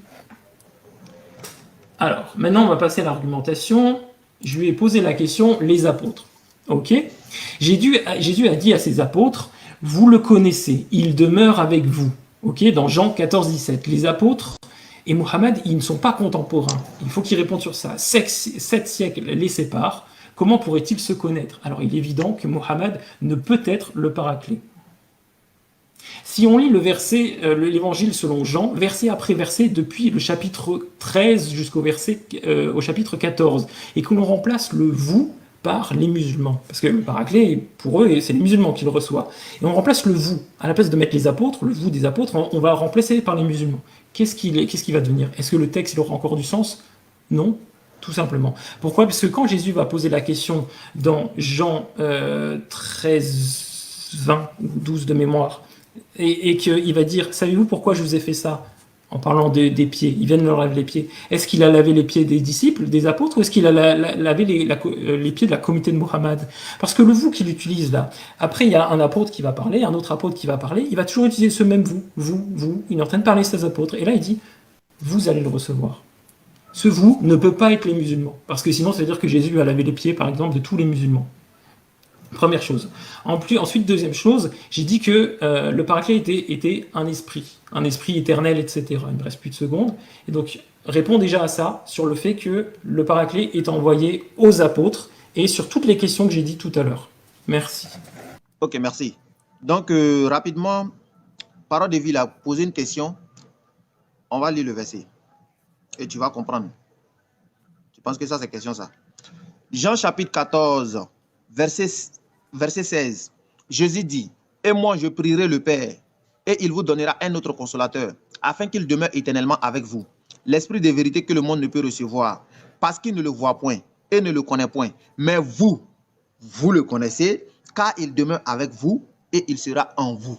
Alors, maintenant, on va passer à l'argumentation. Je lui ai posé la question, les apôtres. Ok? Jésus a dit à ses apôtres, Vous le connaissez, il demeure avec vous. Ok, dans Jean 14, 17. Les apôtres et Muhammad, ils ne sont pas contemporains. Il faut qu'ils répondent sur ça. 7 siècles les séparent. Comment pourraient-ils se connaître? Alors il est évident que Muhammad ne peut être le paraclet. Si on lit le verset, l'évangile selon Jean, verset après verset, depuis le chapitre 13 au chapitre 14, et que l'on remplace le vous par les musulmans, parce que le paraclet, pour eux, c'est les musulmans qui le reçoivent, et on remplace le vous, à la place de mettre les apôtres, le vous des apôtres, on va remplacer par les musulmans. Qu'est-ce qui va devenir? Est-ce que le texte il aura encore du sens? Non, tout simplement. Pourquoi? Parce que quand Jésus va poser la question dans Jean 13, 20 ou 12 de mémoire, et qu'il va dire, savez-vous pourquoi je vous ai fait ça? En parlant des pieds, ils viennent leur laver les pieds. Est-ce qu'il a lavé les pieds des disciples, des apôtres, ou est-ce qu'il a lavé les pieds de la communauté de Muhammad? Parce que le vous qu'il utilise là, après il y a un apôtre qui va parler, un autre apôtre qui va parler, il va toujours utiliser ce même vous, il est en train de parler ses apôtres, et là il dit, vous allez le recevoir. Ce vous ne peut pas être les musulmans, parce que sinon ça veut dire que Jésus a lavé les pieds, par exemple, de tous les musulmans. Première chose. Ensuite, deuxième chose, j'ai dit que le paraclet était un esprit éternel, etc. Il me reste plus de secondes. Et donc, réponds déjà à ça, sur le fait que le paraclet est envoyé aux apôtres et sur toutes les questions que j'ai dit tout à l'heure. Merci. Ok, merci. Donc, rapidement, Parole de Vie a posé une question. On va lire le verset. Et tu vas comprendre. Je pense que ça, c'est question, ça. Jean chapitre 14, verset 16. Jésus dit, « Et moi, je prierai le Père, et il vous donnera un autre consolateur, afin qu'il demeure éternellement avec vous. L'esprit de vérité que le monde ne peut recevoir, parce qu'il ne le voit point et ne le connaît point. Mais vous, vous le connaissez, car il demeure avec vous et il sera en vous. »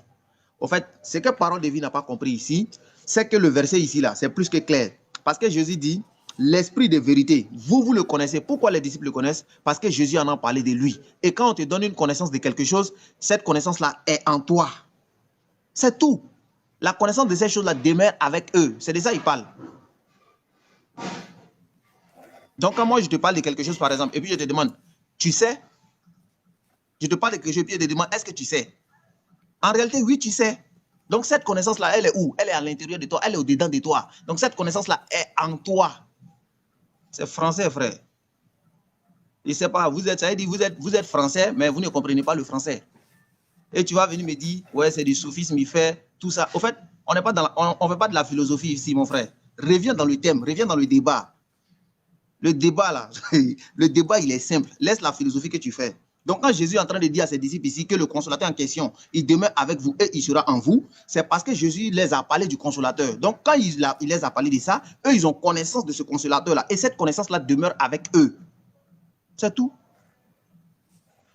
Au fait, ce que Parole de Vie n'a pas compris ici, c'est que le verset ici, là, c'est plus que clair. Parce que Jésus dit, l'esprit de vérité, vous le connaissez. Pourquoi les disciples le connaissent? Parce que Jésus en a parlé de lui. Et quand on te donne une connaissance de quelque chose, cette connaissance-là est en toi. C'est tout. La connaissance de ces choses-là demeure avec eux. C'est de ça qu'il parle. Donc, quand moi, je te parle de quelque chose, par exemple, et puis je te demande, tu sais? Je te parle de quelque chose, et puis je te demande, est-ce que tu sais? En réalité, oui, tu sais. Donc, cette connaissance-là, elle est où? Elle est à l'intérieur de toi, elle est au-dedans de toi. Donc, cette connaissance-là est en toi. C'est français, frère. Je ne sais pas, vous êtes français, mais vous ne comprenez pas le français. Et tu vas venir me dire, ouais, c'est du soufisme, il fait tout ça. Au fait, on ne fait pas de la philosophie ici, mon frère. Reviens dans le thème, reviens dans le débat. Le débat, là, le débat, il est simple. Laisse la philosophie que tu fais. Donc, quand Jésus est en train de dire à ses disciples ici que le consolateur en question, il demeure avec vous et il sera en vous, c'est parce que Jésus les a parlé du consolateur. Donc, quand il les a parlé de ça, eux, ils ont connaissance de ce consolateur-là. Et cette connaissance-là demeure avec eux. C'est tout.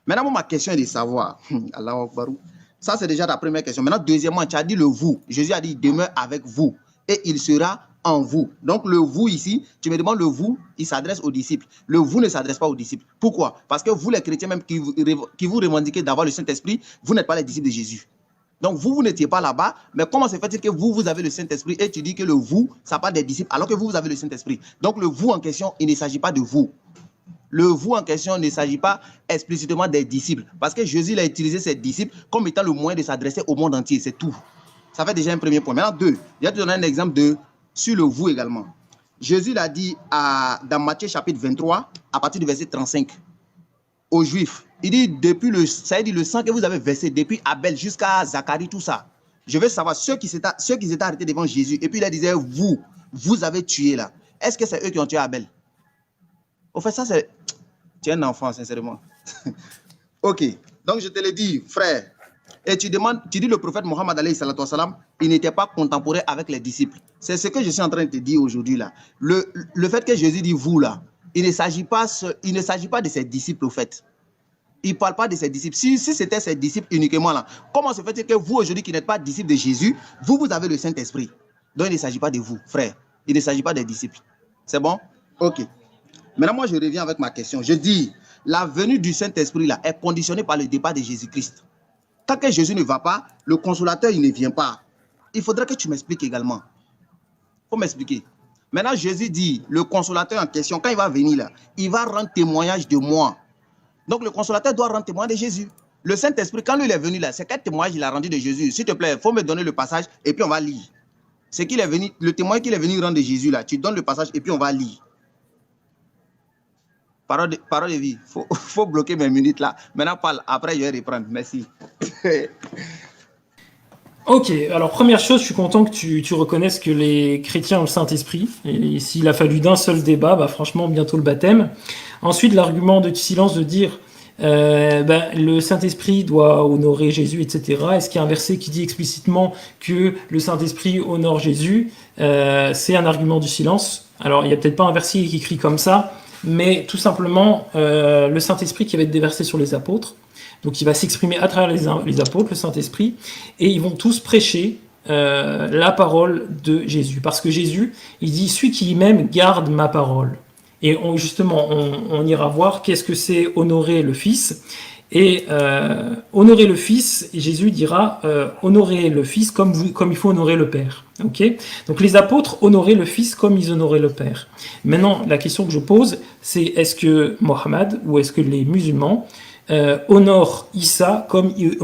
Maintenant, ma question est de savoir. Allahu Akbar. Ça, c'est déjà la première question. Maintenant, deuxièmement, tu as dit le vous. Jésus a dit, il demeure avec vous et il sera en vous. Donc, le vous ici, tu me demandes le vous, il s'adresse aux disciples. Le vous ne s'adresse pas aux disciples. Pourquoi? Parce que vous, les chrétiens, même qui vous revendiquez d'avoir le Saint-Esprit, vous n'êtes pas les disciples de Jésus. Donc, vous n'étiez pas là-bas, mais comment se fait-il que vous avez le Saint-Esprit et tu dis que le vous, ça parle des disciples, alors que vous avez le Saint-Esprit? Donc, le vous en question, il ne s'agit pas de vous. Le vous en question ne s'agit pas explicitement des disciples, parce que Jésus il a utilisé ses disciples comme étant le moyen de s'adresser au monde entier, c'est tout. Ça fait déjà un premier point. Maintenant, deux, je vais te donner un exemple sur le vous également. Jésus l'a dit dans Matthieu chapitre 23, à partir du verset 35, aux Juifs. Il dit, ça dit le sang que vous avez versé depuis Abel jusqu'à Zacharie, tout ça. Je veux savoir ceux qui s'étaient arrêtés devant Jésus, et puis il leur disait, vous avez tué là. Est-ce que c'est eux qui ont tué Abel? Au fait, ça c'est... Tu es un enfant, sincèrement. Ok, donc je te le dis, frère. Et tu dis le prophète Mohammed alayhi salatu wassalam, il n'était pas contemporain avec les disciples. C'est ce que je suis en train de te dire aujourd'hui là. Le fait que Jésus dit vous là, il ne s'agit pas de ses disciples au fait. Il ne parle pas de ses disciples. Si c'était ses disciples uniquement là, comment se fait-il que vous aujourd'hui qui n'êtes pas disciples de Jésus, vous avez le Saint-Esprit? Donc il ne s'agit pas de vous, frère. Il ne s'agit pas des disciples. C'est bon? Ok. Maintenant, moi, je reviens avec ma question. Je dis, la venue du Saint-Esprit là est conditionnée par le départ de Jésus-Christ. Tant que Jésus ne va pas, le consolateur, il ne vient pas. Il faudrait que tu m'expliques également. Il faut m'expliquer. Maintenant, Jésus dit, le consolateur en question, quand il va venir là, il va rendre témoignage de moi. Donc, le consolateur doit rendre témoignage de Jésus. Le Saint-Esprit, quand lui il est venu là, c'est quel témoignage il a rendu de Jésus? S'il te plaît, il faut me donner le passage et puis on va lire. C'est qu'il est venu, le témoin qu'il est venu rendre de Jésus là, tu donnes le passage et puis on va lire. Parole de vie, faut bloquer mes minutes là. Maintenant parle, après je vais reprendre, merci. Ok, alors première chose, je suis content que tu reconnaisses que les chrétiens ont le Saint-Esprit. Et s'il a fallu d'un seul débat, bah franchement, bientôt le baptême. Ensuite, l'argument de silence de dire le Saint-Esprit doit honorer Jésus, etc. Est-ce qu'il y a un verset qui dit explicitement que le Saint-Esprit honore Jésus? C'est un argument du silence. Alors, il n'y a peut-être pas un verset qui écrit comme ça, mais tout simplement, le Saint-Esprit qui va être déversé sur les apôtres. Donc il va s'exprimer à travers les apôtres, le Saint-Esprit, et ils vont tous prêcher la parole de Jésus. Parce que Jésus, il dit, celui qui m'aime garde ma parole. Et on ira voir qu'est-ce que c'est honorer le Fils. Et honorer le Fils, Jésus dira, honorer le Fils comme il faut honorer le Père. Okay. Donc les apôtres honoraient le Fils comme ils honoraient le Père. Maintenant, la question que je pose, c'est est-ce que Mohammed ou est-ce que les musulmans honore Issa comme il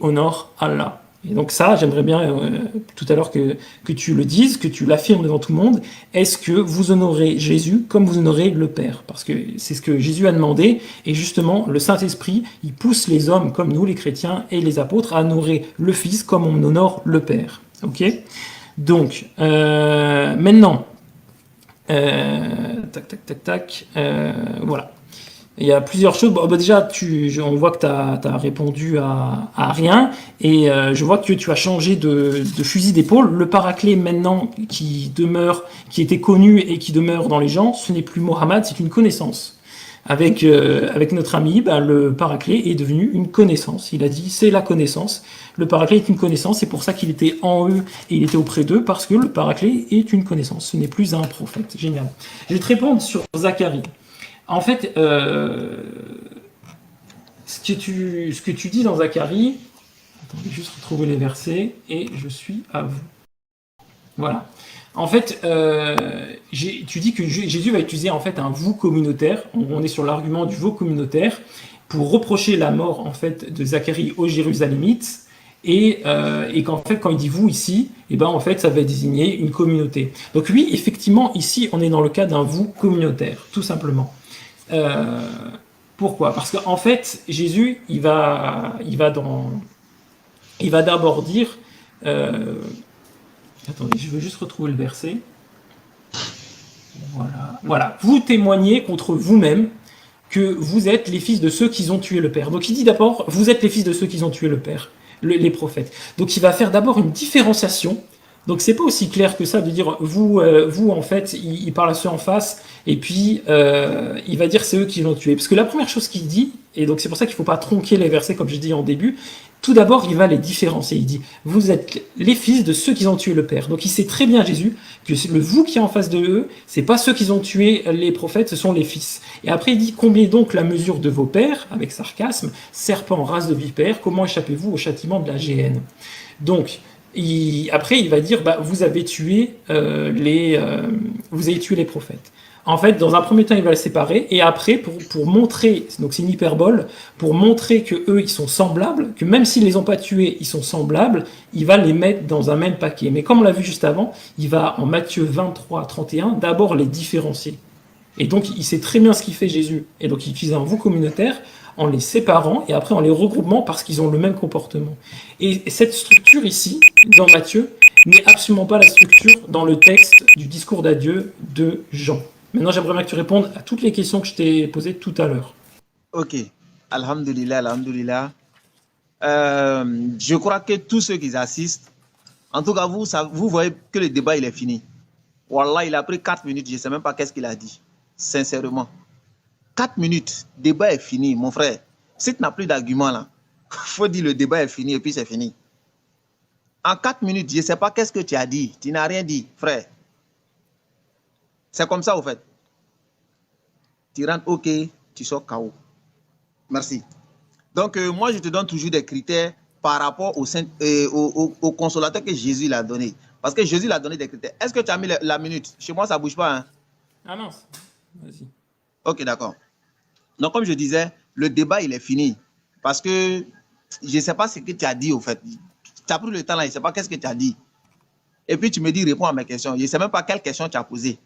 honore Allah. Et donc ça, j'aimerais bien tout à l'heure que tu le dises, que tu l'affirmes devant tout le monde. Est-ce que vous honorez Jésus comme vous honorez le Père? Parce que c'est ce que Jésus a demandé. Et justement, le Saint-Esprit, il pousse les hommes comme nous, les chrétiens et les apôtres, à honorer le Fils comme on honore le Père. Ok? Donc, maintenant, voilà. Il y a plusieurs choses. Bon, déjà, on voit que tu as répondu à rien. Et je vois que tu as changé de fusil d'épaule. Le paraclet, maintenant, qui était connu et qui demeure dans les gens, ce n'est plus Mohammed, c'est une connaissance. Avec notre ami, le paraclet est devenu une connaissance. Il a dit, c'est la connaissance. Le paraclet est une connaissance. C'est pour ça qu'il était en eux et il était auprès d'eux, parce que le paraclet est une connaissance. Ce n'est plus un prophète. Génial. Je vais te répondre sur Zacharie. En fait, ce que tu dis dans Zacharie, attendez, juste retrouver les versets, et je suis à vous. Voilà. En fait, tu dis que Jésus va utiliser en fait un vous communautaire. On est sur l'argument du vous communautaire pour reprocher la mort en fait de Zacharie aux Jérusalémites. Et qu'en fait, quand il dit vous ici, en fait, ça va désigner une communauté. Donc oui, effectivement, ici, on est dans le cas d'un vous communautaire, tout simplement. Pourquoi? Parce qu'en fait, Jésus, il va d'abord dire, attendez, je veux juste retrouver le verset. Voilà. Vous témoignez contre vous-même que vous êtes les fils de ceux qui ont tué le Père. Donc il dit d'abord, vous êtes les fils de ceux qui ont tué le Père, les prophètes. Donc il va faire d'abord une différenciation. Donc c'est pas aussi clair que ça de dire vous en fait, il parle à ceux en face et puis il va dire c'est eux qui l'ont tué. Parce que la première chose qu'il dit, et donc c'est pour ça qu'il faut pas tronquer les versets comme je dis en début, tout d'abord il va les différencier. Il dit vous êtes les fils de ceux qui ont tué le Père. Donc il sait très bien Jésus que le vous qui est en face de eux, c'est pas ceux qui ont tué les prophètes, ce sont les fils. Et après il dit combien donc la mesure de vos pères, avec sarcasme, serpent, race de vipère, comment échappez-vous au châtiment de la géhenne. Donc après, il va dire, vous avez tué les prophètes. En fait, dans un premier temps, il va les séparer, et après, pour montrer, donc c'est une hyperbole, pour montrer que eux, ils sont semblables, que même s'ils les ont pas tués, ils sont semblables, il va les mettre dans un même paquet. Mais comme on l'a vu juste avant, il va en Matthieu 23, 31, d'abord les différencier. Et donc, il sait très bien ce qu'il fait Jésus. Et donc, il utilise un vous communautaire en les séparant et après en les regroupant parce qu'ils ont le même comportement. Et cette structure ici, dans Matthieu, n'est absolument pas la structure dans le texte du discours d'adieu de Jean. Maintenant, j'aimerais bien que tu répondes à toutes les questions que je t'ai posées tout à l'heure. Ok. Alhamdulillah, alhamdulillah. Je crois que tous ceux qui assistent, en tout cas, vous voyez que le débat, il est fini. Wallah, il a pris 4 minutes, je ne sais même pas qu'est-ce qu'il a dit. Sincèrement. 4 minutes, débat est fini, mon frère. Si tu n'as plus d'argument là, il faut dire le débat est fini et puis c'est fini. En 4 minutes, je ne sais pas qu'est-ce que tu as dit. Tu n'as rien dit, frère. C'est comme ça, au fait. Tu rentres OK, tu sors KO. Merci. Donc, moi, je te donne toujours des critères par rapport au consolateur que Jésus l'a donné. Parce que Jésus l'a donné des critères. Est-ce que tu as mis la minute? Chez moi, ça ne bouge pas. Hein? Ah non, vas-y. Ok, d'accord. Donc, comme je disais, le débat, il est fini. Parce que je ne sais pas ce que tu as dit, au fait. Tu as pris le temps là, je ne sais pas qu'est-ce que tu as dit. Et puis tu me dis, réponds à mes questions. Je ne sais même pas quelle question tu as posée.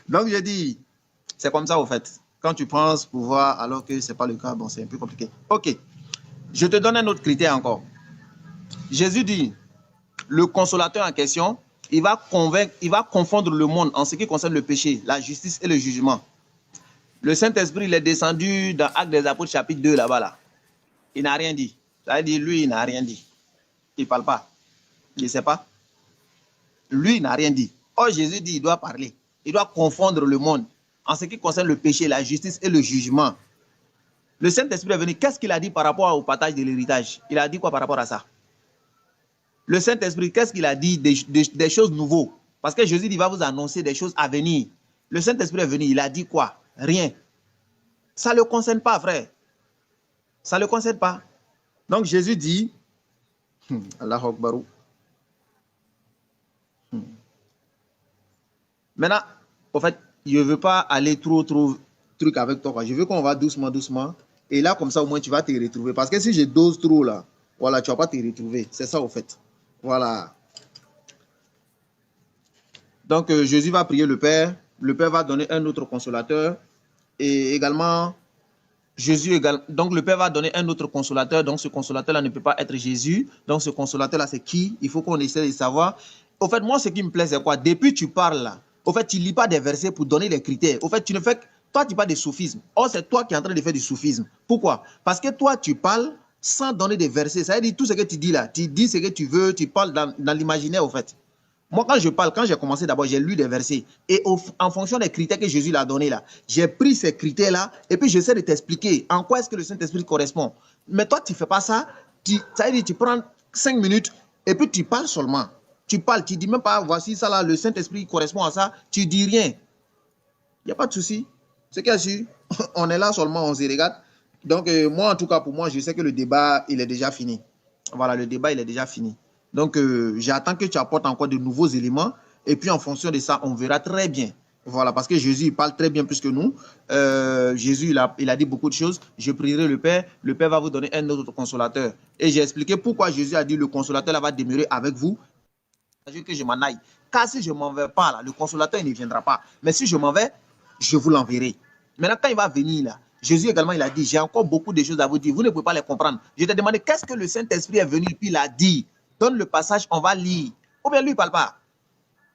Donc je dis, c'est comme ça, au fait. Quand tu penses pouvoir, alors que ce n'est pas le cas, bon, c'est un peu compliqué. Ok. Je te donne un autre critère encore. Jésus dit, le consolateur en question, il va confondre le monde en ce qui concerne le péché, la justice et le jugement. Le Saint-Esprit, il est descendu dans Actes des Apôtres, chapitre 2, là-bas, là. Il n'a rien dit. Ça veut dire, lui, il n'a rien dit. Il ne parle pas. Il ne sait pas. Lui, il n'a rien dit. Or, Jésus dit, il doit parler. Il doit confondre le monde en ce qui concerne le péché, la justice et le jugement. Le Saint-Esprit est venu. Qu'est-ce qu'il a dit par rapport au partage de l'héritage? Il a dit quoi par rapport à ça? Le Saint-Esprit, qu'est-ce qu'il a dit des choses nouvelles? Parce que Jésus, il va vous annoncer des choses à venir. Le Saint-Esprit est venu. Il a dit quoi? Rien. Ça ne le concerne pas, frère. Ça ne le concerne pas. Donc, Jésus dit, Allahu Akbar. Maintenant, en fait, je ne veux pas aller trop truc avec toi. Je veux qu'on va doucement, doucement. Et là, comme ça, au moins, tu vas te retrouver. Parce que si je dose trop, là, voilà, tu ne vas pas te retrouver. C'est ça, au fait. Voilà. Donc, Jésus va prier le Père. Le Père va donner un autre consolateur. Et également, donc le Père va donner un autre consolateur. Donc, ce consolateur-là ne peut pas être Jésus. Donc, ce consolateur-là, c'est qui? Il faut qu'on essaie de savoir. Au fait, moi, ce qui me plaît, c'est quoi? Depuis que tu parles, là, au fait, tu ne lis pas des versets pour donner les critères. Au fait, tu ne fais que... Toi, tu parles de soufisme. Or, c'est toi qui es en train de faire du soufisme. Pourquoi? Parce que toi, tu parles sans donner des versets. Ça veut dire tout ce que tu dis là. Tu dis ce que tu veux, tu parles dans l'imaginaire, au fait. Moi, quand je parle, quand j'ai commencé d'abord, j'ai lu des versets. Et en fonction des critères que Jésus l'a donné là, j'ai pris ces critères-là et puis j'essaie de t'expliquer en quoi est-ce que le Saint-Esprit correspond. Mais toi, tu ne fais pas ça. Ça veut dire tu prends 5 minutes et puis tu parles seulement. Tu parles, tu ne dis même pas, voici ça là, le Saint-Esprit correspond à ça. Tu ne dis rien. Il n'y a pas de souci. C'est qu'il y a su, on est là seulement, on se regarde. Donc, moi, en tout cas, pour moi, je sais que le débat, il est déjà fini. Voilà, le débat, il est déjà fini. Donc, j'attends que tu apportes encore de nouveaux éléments. Et puis, en fonction de ça, on verra très bien. Voilà, parce que Jésus, il parle très bien plus que nous. Jésus, il a dit beaucoup de choses. Je prierai le Père. Le Père va vous donner un autre consolateur. Et j'ai expliqué pourquoi Jésus a dit le consolateur là va demeurer avec vous. C'est-à-dire que je m'en aille. Car si je ne m'en vais pas, là, le consolateur il ne viendra pas. Mais si je m'en vais, je vous l'enverrai. Maintenant, quand il va venir, là, Jésus également, il a dit, j'ai encore beaucoup de choses à vous dire. Vous ne pouvez pas les comprendre. Je t'ai demandé, qu'est-ce que le Saint-Esprit est venu, puis il a dit. Donne le passage, on va lire. Ou bien lui, il ne parle pas.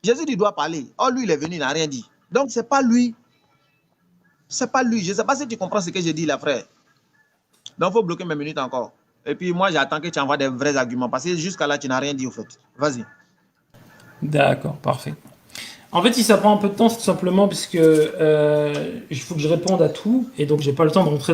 Jésus, il doit parler. Oh, lui, il est venu, il n'a rien dit. Donc, ce n'est pas lui. Ce n'est pas lui. Je ne sais pas si tu comprends ce que j'ai dit là, frère. Donc, il faut bloquer mes minutes encore. Et puis, moi, j'attends que tu envoies des vrais arguments. Parce que jusqu'à là, tu n'as rien dit, au fait. Vas-y. D'accord, parfait. En fait, si ça prend un peu de temps, c'est tout simplement parce que il faut que je réponde à tout. Et donc, j'ai pas le temps de rentrer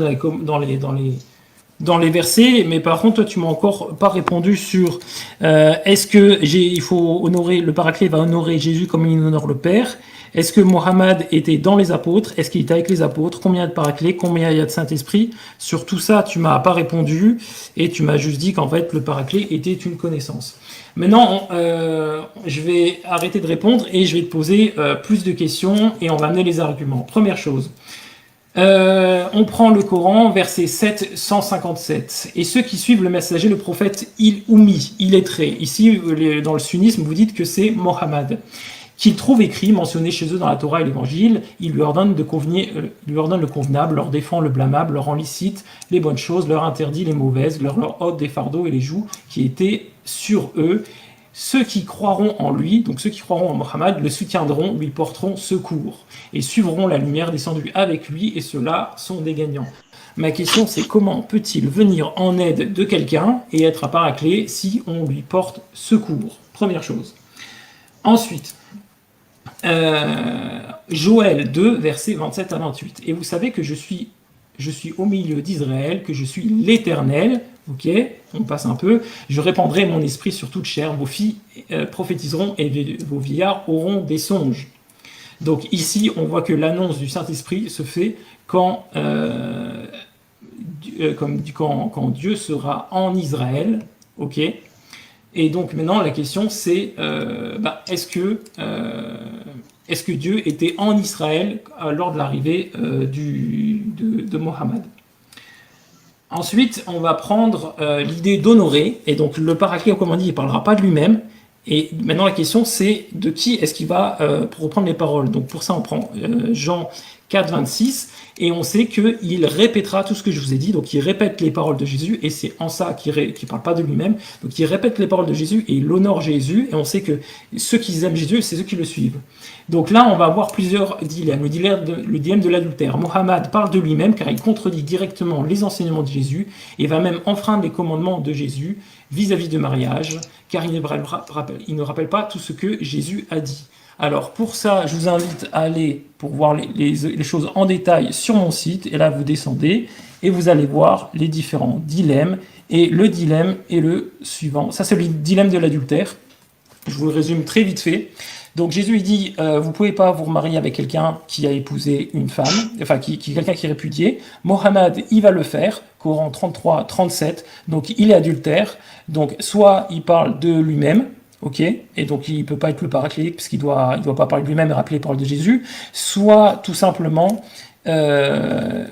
dans les versets, mais par contre, toi, tu m'as encore pas répondu sur est-ce que il faut honorer, le Paraclet va honorer Jésus comme il honore le Père. Est-ce que Mohammed était dans les apôtres? Est-ce qu'il était avec les apôtres? Combien il y a de Paraclet? Combien il y a de Saint-Esprit? Sur tout ça, tu m'as pas répondu et tu m'as juste dit qu'en fait, le Paraclet était une connaissance. Maintenant, je vais arrêter de répondre et je vais te poser plus de questions et on va amener les arguments. Première chose. On prend le Coran, verset 757. Et ceux qui suivent le messager, le prophète Ummi, illettré. Ici, dans le sunnisme, vous dites que c'est Mohammed. Qu'ils trouvent écrit, mentionné chez eux dans la Torah et l'Évangile, il lui ordonne le convenable, leur défend le blâmable, leur rend licite les bonnes choses, leur interdit les mauvaises, leur ôte des fardeaux et les joues qui étaient sur eux. Ceux qui croiront en lui, donc ceux qui croiront en Mohammed, le soutiendront, lui porteront secours et suivront la lumière descendue avec lui, et ceux-là sont des gagnants. Ma question, c'est comment peut-il venir en aide de quelqu'un et être à Paraclet si on lui porte secours? Première chose. Ensuite, Joël 2, versets 27 à 28. Et vous savez que je suis au milieu d'Israël, que je suis l'Éternel. Ok, on passe un peu. Je répandrai mon esprit sur toute chair. Vos filles prophétiseront et vos vieillards auront des songes. Donc ici, on voit que l'annonce du Saint-Esprit se fait quand Dieu sera en Israël. Ok. Et donc maintenant, la question c'est est-ce que Dieu était en Israël lors de l'arrivée de Mohammed? Ensuite, on va prendre l'idée d'honorer. Et donc, le paraclet, comme on dit, il ne parlera pas de lui-même. Et maintenant, la question, c'est de qui est-ce qu'il va reprendre les paroles. Donc, pour ça, on prend Jean 4, 26. Et on sait qu'il répétera tout ce que je vous ai dit. Donc, il répète les paroles de Jésus. Et c'est en ça qu'il ne parle pas de lui-même. Donc, il répète les paroles de Jésus et il honore Jésus. Et on sait que ceux qui aiment Jésus, c'est ceux qui le suivent. Donc là, on va avoir plusieurs dilemmes. Le dilemme de l'adultère. Mohammed parle de lui-même car il contredit directement les enseignements de Jésus et va même enfreindre les commandements de Jésus vis-à-vis de mariage, car il ne rappelle pas tout ce que Jésus a dit. Alors pour ça, je vous invite à aller pour voir les choses en détail sur mon site. Et là, vous descendez et vous allez voir les différents dilemmes. Et le dilemme est le suivant. Ça, c'est le dilemme de l'adultère. Je vous le résume très vite fait. Donc Jésus il dit vous ne pouvez pas vous remarier avec quelqu'un qui a épousé une femme, enfin quelqu'un qui est répudié. Mohammed il va le faire, Coran 33, 37, donc il est adultère. Donc soit il parle de lui-même, ok, et donc il peut pas être le paraclet parce qu'il doit pas parler de lui-même et rappeler les paroles de Jésus, soit tout simplement en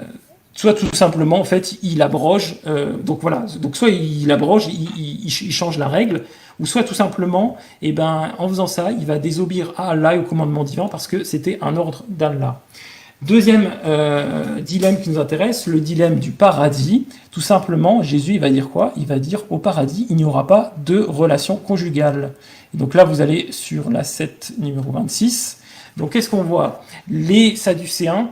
fait il abroge, donc voilà, donc soit il abroge, il change la règle, ou soit tout simplement, en faisant ça, il va désobéir à Allah et au commandement divin parce que c'était un ordre d'Allah. Deuxième dilemme qui nous intéresse, le dilemme du paradis. Tout simplement, Jésus il va dire quoi? Il va dire au paradis, il n'y aura pas de relation conjugale. Et donc là, vous allez sur la 7 numéro 26. Donc qu'est-ce qu'on voit? Les Sadducéens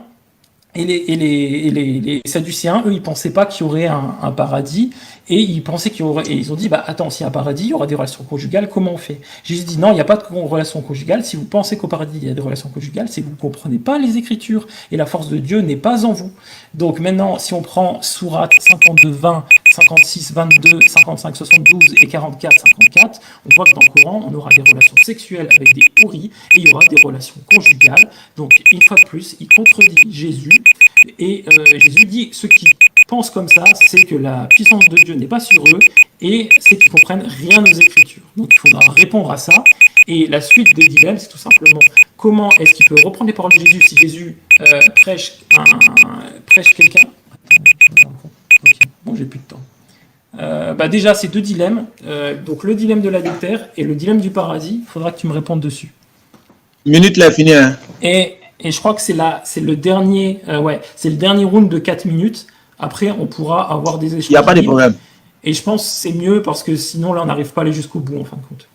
et les Sadducéens, eux, ils pensaient pas qu'il y aurait un paradis, et ils pensaient qu'il y aurait, et ils ont dit, attends, s'il y a un paradis, il y aura des relations conjugales, comment on fait? Jésus dit, non, il n'y a pas de relations conjugales. Si vous pensez qu'au paradis, il y a des relations conjugales, c'est que vous ne comprenez pas les Écritures, et la force de Dieu n'est pas en vous. Donc maintenant, si on prend Sourate 52, 20, 56, 22, 55, 72 et 44, 54, on voit que dans le Coran, on aura des relations sexuelles avec des houris, et il y aura des relations conjugales. Donc, une fois de plus, il contredit Jésus, et Jésus dit, ceux qui pensent comme ça, c'est que la puissance de Dieu n'est pas sur eux, et c'est qu'ils comprennent rien aux Écritures. Donc, il faudra répondre à ça. Et la suite des dilemmes, c'est tout simplement comment est-ce qu'il peut reprendre les paroles de Jésus si Jésus prêche quelqu'un. Ok, bon, j'ai plus de temps. Déjà, ces deux dilemmes, donc le dilemme de l'adultère et le dilemme du paradis, il faudra que tu me répondes dessus. Minute là, fini. Hein. Et je crois que c'est le dernier, c'est le dernier round de 4 minutes. Après, on pourra avoir des échanges. Il n'y a pas de problème. Et je pense que c'est mieux parce que sinon, là, on n'arrive pas à aller jusqu'au bout, en fin de compte.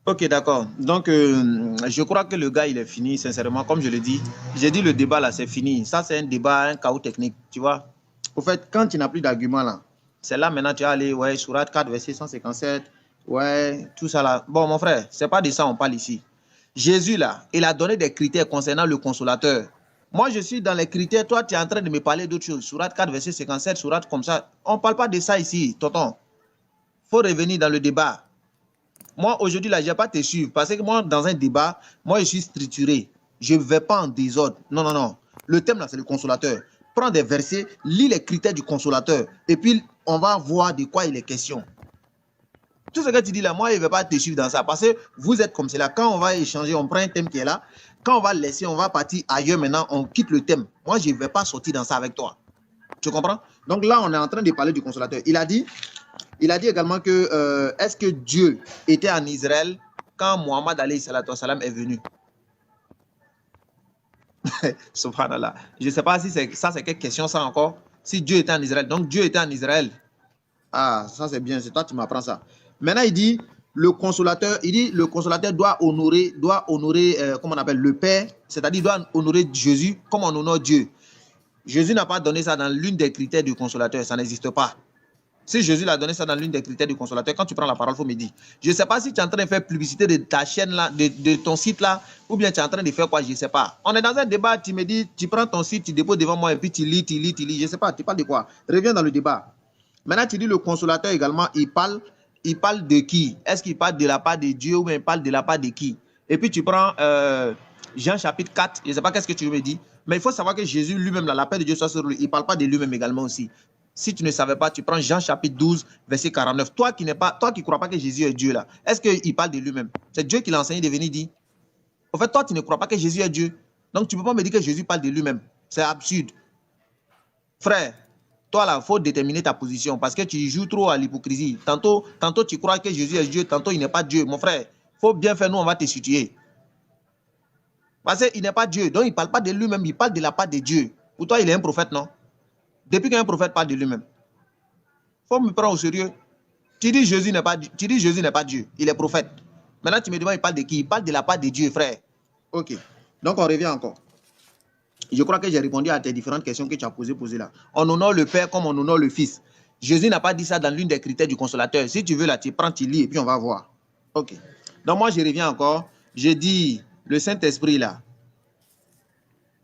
Ok, d'accord. Donc, je crois que le gars, il est fini, sincèrement. Comme je l'ai dit, j'ai dit le débat, là, c'est fini. Ça, c'est un débat, un chaos technique, tu vois. Au fait, quand tu n'as plus d'argument, là, c'est là, maintenant, tu vas aller, ouais, Sourate 4, verset 157, ouais, tout ça, là. Bon, mon frère, c'est pas de ça on parle ici. Jésus, là, il a donné des critères concernant le consolateur. Moi, je suis dans les critères. Toi, tu es en train de me parler d'autre chose. Sourate 4, verset 57, Sourate comme ça. On ne parle pas de ça ici, tonton. Il faut revenir dans le débat. Moi, aujourd'hui, là, je ne vais pas te suivre. Parce que moi, dans un débat, moi, je suis structuré. Je ne vais pas en désordre. Non, non, non. Le thème, là, c'est le consolateur. Prends des versets, lis les critères du consolateur. Et puis, on va voir de quoi il est question. Tout ce que tu dis là, moi, je ne vais pas te suivre dans ça. Parce que vous êtes comme cela. Quand on va échanger, on prend un thème qui est là. Quand on va laisser, on va partir ailleurs maintenant, on quitte le thème. Moi, je ne vais pas sortir dans ça avec toi. Tu comprends? Donc là, on est en train de parler du consolateur. Il a dit également que est-ce que Dieu était en Israël quand Mohammed alayhi salatu wa salam est venu? Subhanallah. Je ne sais pas si ça c'est quelle question ça encore. Si Dieu était en Israël. Donc Dieu était en Israël. Ah, ça c'est bien. C'est toi qui m'apprends ça. Maintenant, il dit le consolateur doit honorer comment on appelle le Père, c'est-à-dire doit honorer Jésus comme on honore Dieu. Jésus n'a pas donné ça dans l'une des critères du consolateur, ça n'existe pas. Si Jésus l'a donné ça dans l'une des critères du consolateur, quand tu prends la parole, il faut me dire. Je ne sais pas si tu es en train de faire publicité de ta chaîne là, de ton site là, ou bien tu es en train de faire quoi, je ne sais pas. On est dans un débat, tu me dis, tu prends ton site, tu déposes devant moi et puis tu lis, je ne sais pas, tu parles de quoi? Reviens dans le débat. Maintenant, tu dis le consolateur également, il parle de qui? Est-ce qu'il parle de la part de Dieu ou bien il parle de la part de qui? Et puis tu prends Jean chapitre 4, je ne sais pas qu'est-ce que tu me dis, mais il faut savoir que Jésus lui-même, la paix de Dieu soit sur lui, il ne parle pas de lui-même également aussi. Si tu ne savais pas, tu prends Jean chapitre 12, verset 49. Toi qui ne crois pas que Jésus est Dieu là, est-ce qu'il parle de lui-même? C'est Dieu qui l'a enseigné de venir dire. En fait, toi, tu ne crois pas que Jésus est Dieu. Donc, tu ne peux pas me dire que Jésus parle de lui-même. C'est absurde. Frère, Toi, là, il faut déterminer ta position parce que tu joues trop à l'hypocrisie. Tantôt, tu crois que Jésus est Dieu, tantôt, il n'est pas Dieu. Mon frère, il faut bien faire, nous, on va te situer. Parce qu'il n'est pas Dieu. Donc, il ne parle pas de lui-même, il parle de la part de Dieu. Pour toi, il est un prophète, non? Depuis qu'un prophète parle de lui-même. Il faut me prendre au sérieux. Tu dis Jésus n'est pas Dieu, il est prophète. Maintenant, tu me demandes, il parle de qui? Il parle de la part de Dieu, frère. Ok. Donc, on revient encore. Je crois que j'ai répondu à tes différentes questions que tu as posées là. On honore le Père comme on honore le Fils. Jésus n'a pas dit ça dans l'une des critères du consolateur. Si tu veux, là, tu prends, tu lis et puis on va voir. Ok. Donc, moi, je reviens encore. Je dis, le Saint-Esprit là.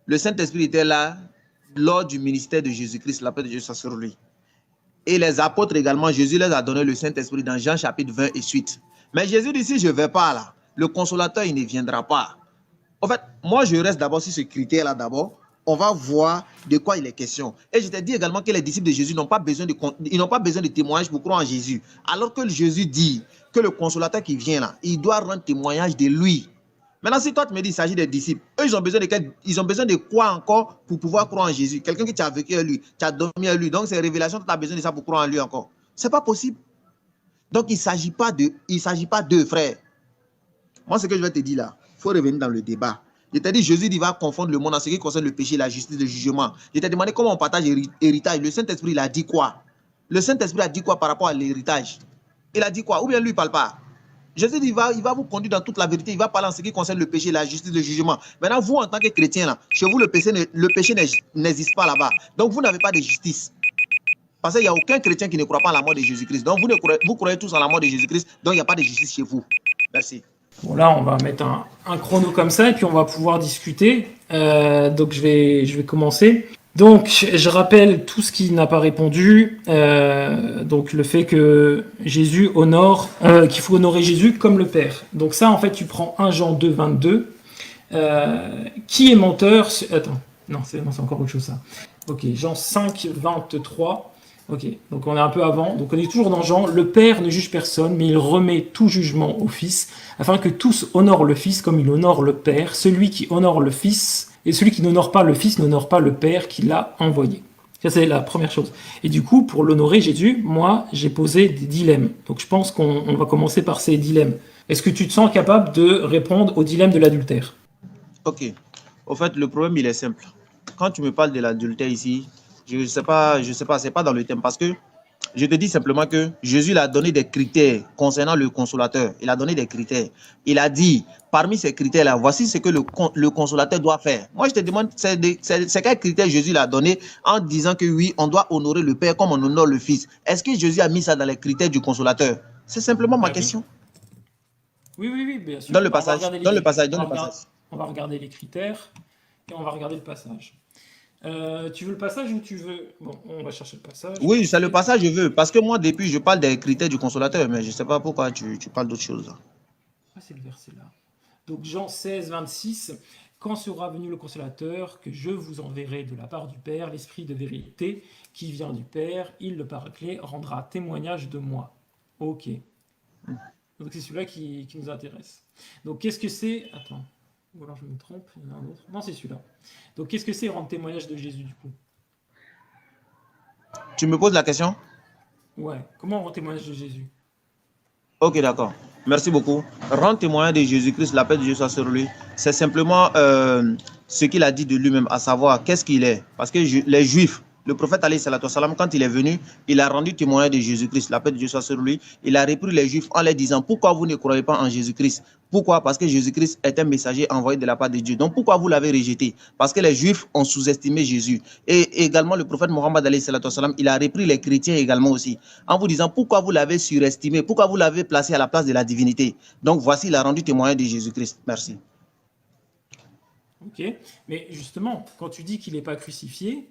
Le Saint-Esprit était là lors du ministère de Jésus-Christ, la paix de Dieu soit sur lui. Et les apôtres également, Jésus les a donné le Saint-Esprit dans Jean chapitre 20 et suite. Mais Jésus dit, si je ne vais pas là, le consolateur, il ne viendra pas. En fait, moi, je reste d'abord sur ce critère-là d'abord. On va voir de quoi il est question. Et je t'ai dit également que les disciples de Jésus n'ont pas besoin de témoignages pour croire en Jésus. Alors que Jésus dit que le consolateur qui vient là, il doit rendre témoignage de lui. Maintenant, si toi tu me dis qu'il s'agit des disciples, eux, ils ont besoin de quoi encore pour pouvoir croire en Jésus? Quelqu'un qui t'a vécu à lui, tu as dormi à lui. Donc, c'est révélation, tu as besoin de ça pour croire en lui encore. Ce n'est pas possible. Donc, il ne s'agit pas d'eux, frère. Moi, ce que je vais te dire là, il faut revenir dans le débat. Je t'ai dit, Jésus il va confondre le monde en ce qui concerne le péché, la justice, le jugement. Je t'ai demandé comment on partage l'héritage. Le Saint-Esprit, il a dit quoi? Le Saint-Esprit a dit quoi par rapport à l'héritage? Il a dit quoi? Ou bien lui, il ne parle pas? Jésus il va vous conduire dans toute la vérité. Il va parler en ce qui concerne le péché, la justice, le jugement. Maintenant, vous, en tant que chrétien, là, chez vous, le péché n'existe pas là-bas. Donc, vous n'avez pas de justice. Parce qu'il n'y a aucun chrétien qui ne croit pas en la mort de Jésus-Christ. Donc, vous croyez tous en la mort de Jésus-Christ. Donc, il n'y a pas de justice chez vous. Merci. Bon, là, on va mettre un chrono comme ça et puis on va pouvoir discuter. Donc, je vais commencer. Donc, je rappelle tout ce qui n'a pas répondu. Donc, le fait que Jésus honore, qu'il faut honorer Jésus comme le Père. Donc, ça, en fait, tu prends 1 Jean 2, 22. Qui est menteur? Attends, non, c'est encore autre chose, ça. Ok, Jean 5, 23. Ok, donc on est un peu avant. Donc, on est toujours dans Jean. Le Père ne juge personne, mais il remet tout jugement au Fils, afin que tous honorent le Fils comme il honore le Père. Celui qui honore le Fils et celui qui n'honore pas le Fils n'honore pas le Père qui l'a envoyé. Ça, c'est la première chose. Et du coup, pour l'honorer, Jésus, moi, j'ai posé des dilemmes. Donc, je pense qu'on va commencer par ces dilemmes. Est-ce que tu te sens capable de répondre au dilemme de l'adultère? Ok. Au fait, le problème, il est simple. Quand tu me parles de l'adultère ici, je sais pas, c'est pas dans le thème. Parce que je te dis simplement que Jésus il a donné des critères concernant le consolateur. Il a donné des critères. Il a dit, parmi ces critères-là, voici ce que le consolateur doit faire. Moi, je te demande, c'est quel critère Jésus l'a donné en disant que oui, on doit honorer le Père comme on honore le Fils. Est-ce que Jésus a mis ça dans les critères du consolateur? C'est simplement ma question. Oui, bien sûr. Dans le passage. On va regarder les critères et on va regarder le passage. Tu veux le passage ou tu veux... Bon, on va chercher le passage. Oui, c'est le passage, je veux. Parce que moi, depuis, je parle des critères du consolateur, mais je ne sais pas pourquoi tu parles d'autre chose. Ah, c'est le verset là. Donc, Jean 16, 26. Quand sera venu le consolateur que je vous enverrai de la part du Père, l'Esprit de vérité qui vient du Père, il, le Paraclet, rendra témoignage de moi. Ok. Donc, c'est celui-là qui nous intéresse. Donc, qu'est-ce que c'est... Attends. Ou alors je me trompe, il y en a un autre. Non, c'est celui-là. Donc, qu'est-ce que c'est rendre témoignage de Jésus, du coup? Tu me poses la question? Ouais. Comment rendre témoignage de Jésus? Ok, d'accord. Merci beaucoup. Rendre témoignage de Jésus-Christ, la paix de Dieu soit sur lui, c'est simplement ce qu'il a dit de lui-même, à savoir qu'est-ce qu'il est. Parce que les Juifs, le prophète alayhi salatu wassalam, quand il est venu, il a rendu témoignage de Jésus-Christ, la paix de Dieu soit sur lui. Il a repris les Juifs en leur disant, pourquoi vous ne croyez pas en Jésus-Christ? Pourquoi? Parce que Jésus-Christ est un messager envoyé de la part de Dieu. Donc pourquoi vous l'avez rejeté? Parce que les Juifs ont sous-estimé Jésus. Et également le prophète Mohammed alayhi salatu wassalam, il a repris les chrétiens également aussi, en vous disant pourquoi vous l'avez surestimé, pourquoi vous l'avez placé à la place de la divinité. Donc voici, il a rendu témoignage de Jésus-Christ. Merci. Ok, mais justement, quand tu dis qu'il n'est pas crucifié,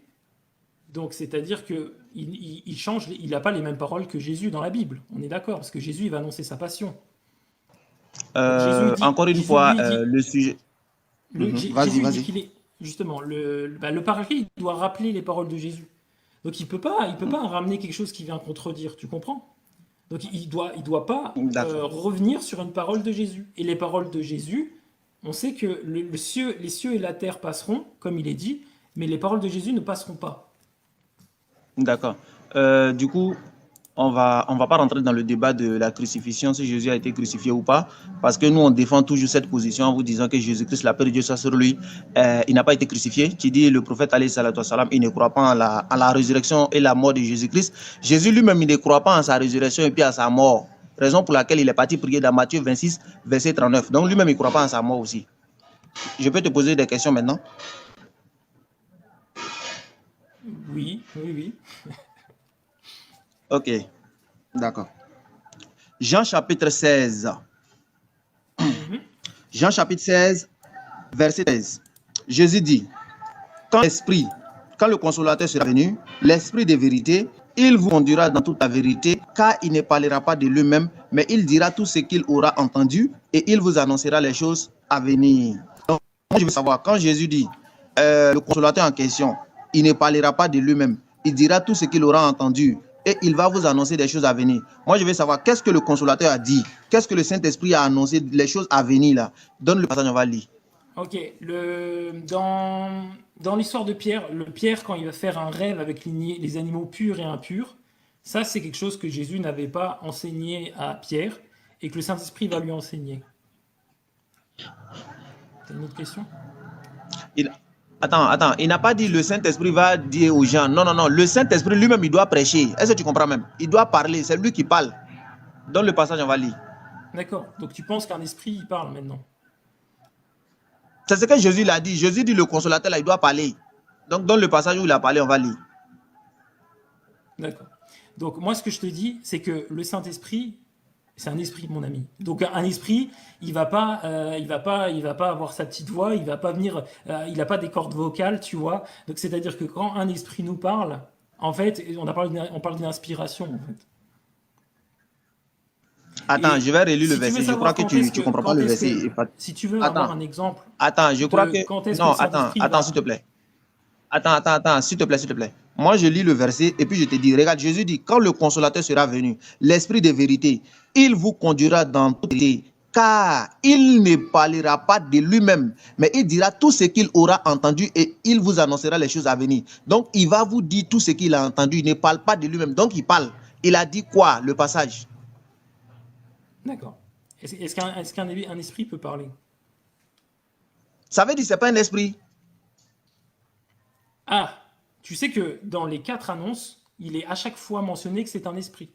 donc c'est-à-dire qu'il change, il n'a pas les mêmes paroles que Jésus dans la Bible. On est d'accord, parce que Jésus il va annoncer sa passion. Encore une fois, le sujet... Jésus dit qu'il est... Justement, le Paraclet, il doit rappeler les paroles de Jésus. Donc il peut pas ramener quelque chose qui vient contredire, tu comprends? Donc il doit pas revenir sur une parole de Jésus. Et les paroles de Jésus, on sait que les cieux et la terre passeront, comme il est dit, mais les paroles de Jésus ne passeront pas. D'accord. Du coup, on va pas rentrer dans le débat de la crucifixion, si Jésus a été crucifié ou pas, parce que nous, on défend toujours cette position en vous disant que Jésus-Christ, la paix de Dieu soit sur lui, il n'a pas été crucifié. Tu dis, le prophète, alayhi salatu wassalam, il ne croit pas en la résurrection et la mort de Jésus-Christ. Jésus lui-même, il ne croit pas en sa résurrection et puis à sa mort. Raison pour laquelle il est parti prier dans Matthieu 26, verset 39. Donc lui-même, il ne croit pas en sa mort aussi. Je peux te poser des questions maintenant? Oui, oui, oui. Ok, d'accord. Jean chapitre 16. Mhm. Jean chapitre 16, verset 13. Jésus dit, quand l'Esprit, quand le consolateur sera venu, l'Esprit de vérité, il vous conduira dans toute la vérité, car il ne parlera pas de lui-même, mais il dira tout ce qu'il aura entendu et il vous annoncera les choses à venir. Donc, moi, je veux savoir, quand Jésus dit, le consolateur en question, il ne parlera pas de lui-même, il dira tout ce qu'il aura entendu et il va vous annoncer des choses à venir. Moi, je veux savoir, qu'est-ce que le consolateur a dit? Qu'est-ce que le Saint-Esprit a annoncé, les choses à venir là? Donne le passage, on va lire. Ok, dans l'histoire de Pierre, le Pierre, quand il va faire un rêve avec les animaux purs et impurs, ça, c'est quelque chose que Jésus n'avait pas enseigné à Pierre et que le Saint-Esprit va lui enseigner. T'as une autre question? Il... Attends, il n'a pas dit le Saint-Esprit va dire aux gens. Non, non, non. Le Saint-Esprit lui-même, il doit prêcher. Est-ce que tu comprends même? Il doit parler. C'est lui qui parle. Dans le passage, on va lire. D'accord, donc tu penses qu'un esprit, il parle maintenant? C'est ce que Jésus l'a dit. Jésus dit le consolateur, là, il doit parler. Donc, dans le passage où il a parlé, on va lire. D'accord. Donc moi, ce que je te dis, c'est que le Saint-Esprit, c'est un esprit, mon ami. Donc un esprit, il va pas avoir sa petite voix, il va pas venir, il n'a pas des cordes vocales, tu vois. Donc c'est-à-dire que quand un esprit nous parle, en fait, on parle d'une inspiration, en fait. Attends, je Et vais relire le si tu veux verset. Je crois savoir que tu ne comprends pas le verset. si tu veux avoir Attends, un exemple attends, je crois que... de quand est-ce que le Non, attends, Saint-Esprit attends, s'il te va, plaît. Attends, s'il te plaît, s'il te plaît. Moi, je lis le verset et puis je te dis, regarde, Jésus dit, quand le consolateur sera venu, l'Esprit de vérité, il vous conduira dans toute vérité, car il ne parlera pas de lui-même, mais il dira tout ce qu'il aura entendu et il vous annoncera les choses à venir. Donc, il va vous dire tout ce qu'il a entendu. Il ne parle pas de lui-même. Donc, il parle. Il a dit quoi, le passage? d'accord. Est-ce qu'un esprit peut parler? Ça veut dire que ce n'est pas un esprit. Ah, tu sais que dans les quatre annonces, il est à chaque fois mentionné que c'est un esprit.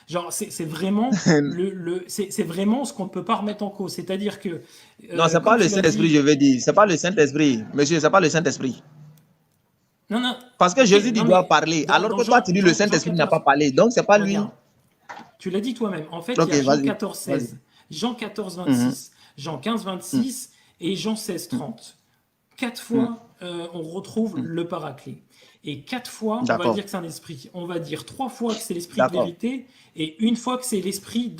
Genre, c'est vraiment c'est vraiment ce qu'on ne peut pas remettre en cause. C'est-à-dire que, Non, ce n'est pas comme le tu l'as Saint-Esprit, je dit, veux dire. Ce n'est pas le Saint-Esprit. Monsieur, ce n'est pas le Saint-Esprit. non, non, Parce que ok, Jésus dit non qu'il doit mais parler. Alors dans que toi, tu dis le Jean Saint-Esprit n'a pas 14, parlé. Donc, ce n'est pas lui. regarde, tu l'as dit toi-même. En fait, il y Ok, a Jean vas-y. 14, Vas-y. 16, Jean 14, Mhm, 26, Jean 15, mhm, 26 et Jean 16, 30. Quatre mhm, fois, on retrouve mhm. le paraclet. Et quatre fois, on va D'accord. dire que c'est un esprit. On va dire trois fois que c'est l'esprit de D'accord. vérité et une fois que c'est l'esprit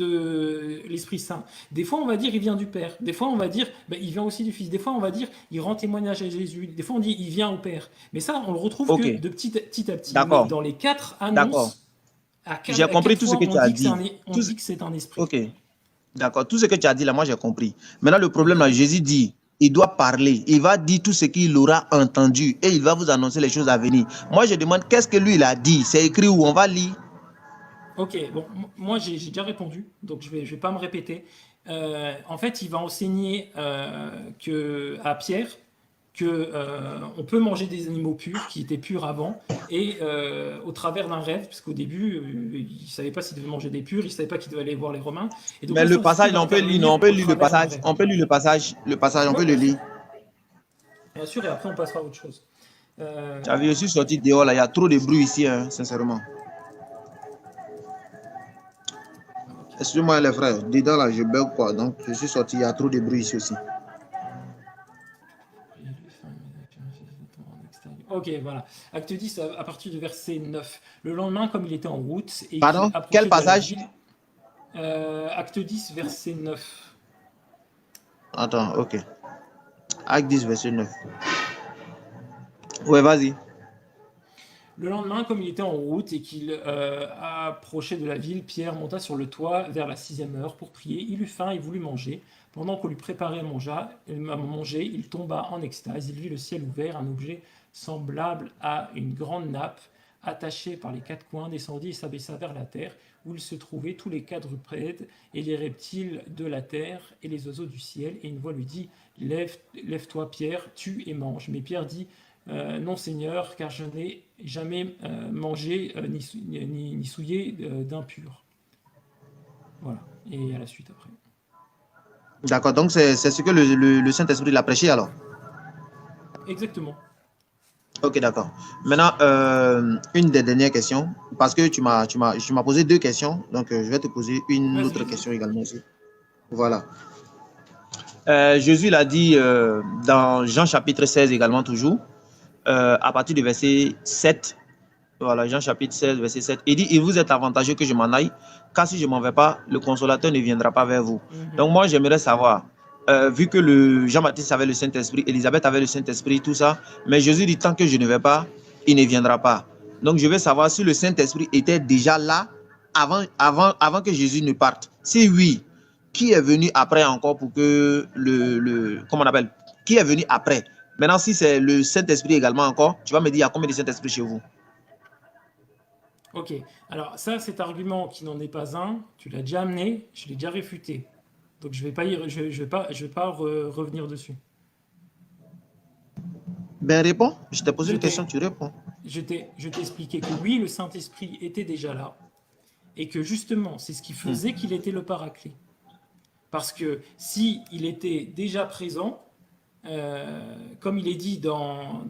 saint. Des fois, on va dire il vient du Père. Des fois, on va dire ben, il vient aussi du Fils. Des fois, on va dire il rend témoignage à Jésus. Des fois, on dit il vient au Père. Mais ça, on le retrouve Ok. que de petit à petit. Mais D'accord. dans les quatre D'accord. annonces, J'ai à compris quatre tout ce fois, que tu as dit. on Tout... dit que c'est un esprit. Ok. D'accord. Tout ce que tu as dit là, moi, j'ai compris. Maintenant, le problème là, Ok. Jésus dit, il doit parler. Il va dire tout ce qu'il aura entendu et il va vous annoncer les choses à venir. Moi, je demande qu'est-ce que lui, il a dit. C'est écrit où? On va lire. Ok, bon, moi j'ai déjà répondu, donc je vais pas me répéter. En fait, il va enseigner à Pierre que on peut manger des animaux purs, qui étaient purs avant, et au travers d'un rêve, parce qu'au début, il savait pas s'il devait manger des purs, il savait pas qu'il devait aller voir les Romains, et donc Mais le le Saint-Esprit passage, va on peut lire, non, on intervenir peut au lire le travers d'un passage. rêve. On peut lire le passage. Le passage, on Ouais, peut le lire. bien sûr, et après on passera à autre chose. Tu as vu, je suis sorti dehors là. Il y a trop de bruit ici, hein, sincèrement. Ok. Excuse-moi les frères, dedans là je bug quoi, donc je suis sorti, il y a trop de bruit ici aussi. Ok, voilà. Acte 10 à partir du verset 9. Le lendemain, comme il était en route et qu'il Pardon? Quel approchait de la passage? ville, acte 10, verset 9. Attends, ok. Acte 10, verset 9. Ouais, vas-y. Le lendemain, comme il était en route et qu'il approchait de la ville, Pierre monta sur le toit vers la sixième heure pour prier. Il eut faim et voulut manger. Pendant qu'on lui préparait à manger, il tomba en extase. Il vit le ciel ouvert, un objet semblable à une grande nappe attaché par les quatre coins, descendit et s'abaissa vers la terre, où il se trouvaient tous les quadrupèdes et les reptiles de la terre et les oiseaux du ciel. Et une voix lui dit, lève-toi Pierre, tue et mange. Mais Pierre dit, non Seigneur, car je n'ai jamais mangé ni souillé d'impur. Voilà, et à la suite après. D'accord, donc c'est ce que le Saint-Esprit l'a prêché alors. Exactement. Ok, d'accord. Maintenant, une des dernières questions, parce que tu m'as posé deux questions, donc je vais te poser une autre question également aussi. Voilà. Jésus l'a dit dans Jean chapitre 16 également toujours, à partir du verset 7. Voilà, Jean chapitre 16, verset 7. Il dit, il vous est avantageux que je m'en aille, car si je ne m'en vais pas, le consolateur ne viendra pas vers vous. Donc moi, j'aimerais savoir, vu que Jean-Baptiste avait le Saint-Esprit, Élisabeth avait le Saint-Esprit, tout ça, mais Jésus dit, tant que je ne vais pas, il ne viendra pas. Donc je veux savoir si le Saint-Esprit était déjà là avant que Jésus ne parte. Si oui, qui est venu après encore pour que comment on appelle, qui est venu après? Maintenant, si c'est le Saint-Esprit également encore, tu vas me dire, il y a combien de Saint-Esprit chez vous? Ok, alors ça, cet argument qui n'en est pas un, tu l'as déjà amené, je l'ai déjà réfuté. Donc je vais pas, revenir dessus. Ben réponds, je t'ai posé une question, tu réponds. Je t'ai expliqué que oui, le Saint-Esprit était déjà là, et que justement, c'est ce qui faisait qu'il était le Paraclet. Parce que si il était déjà présent, comme il est dit dans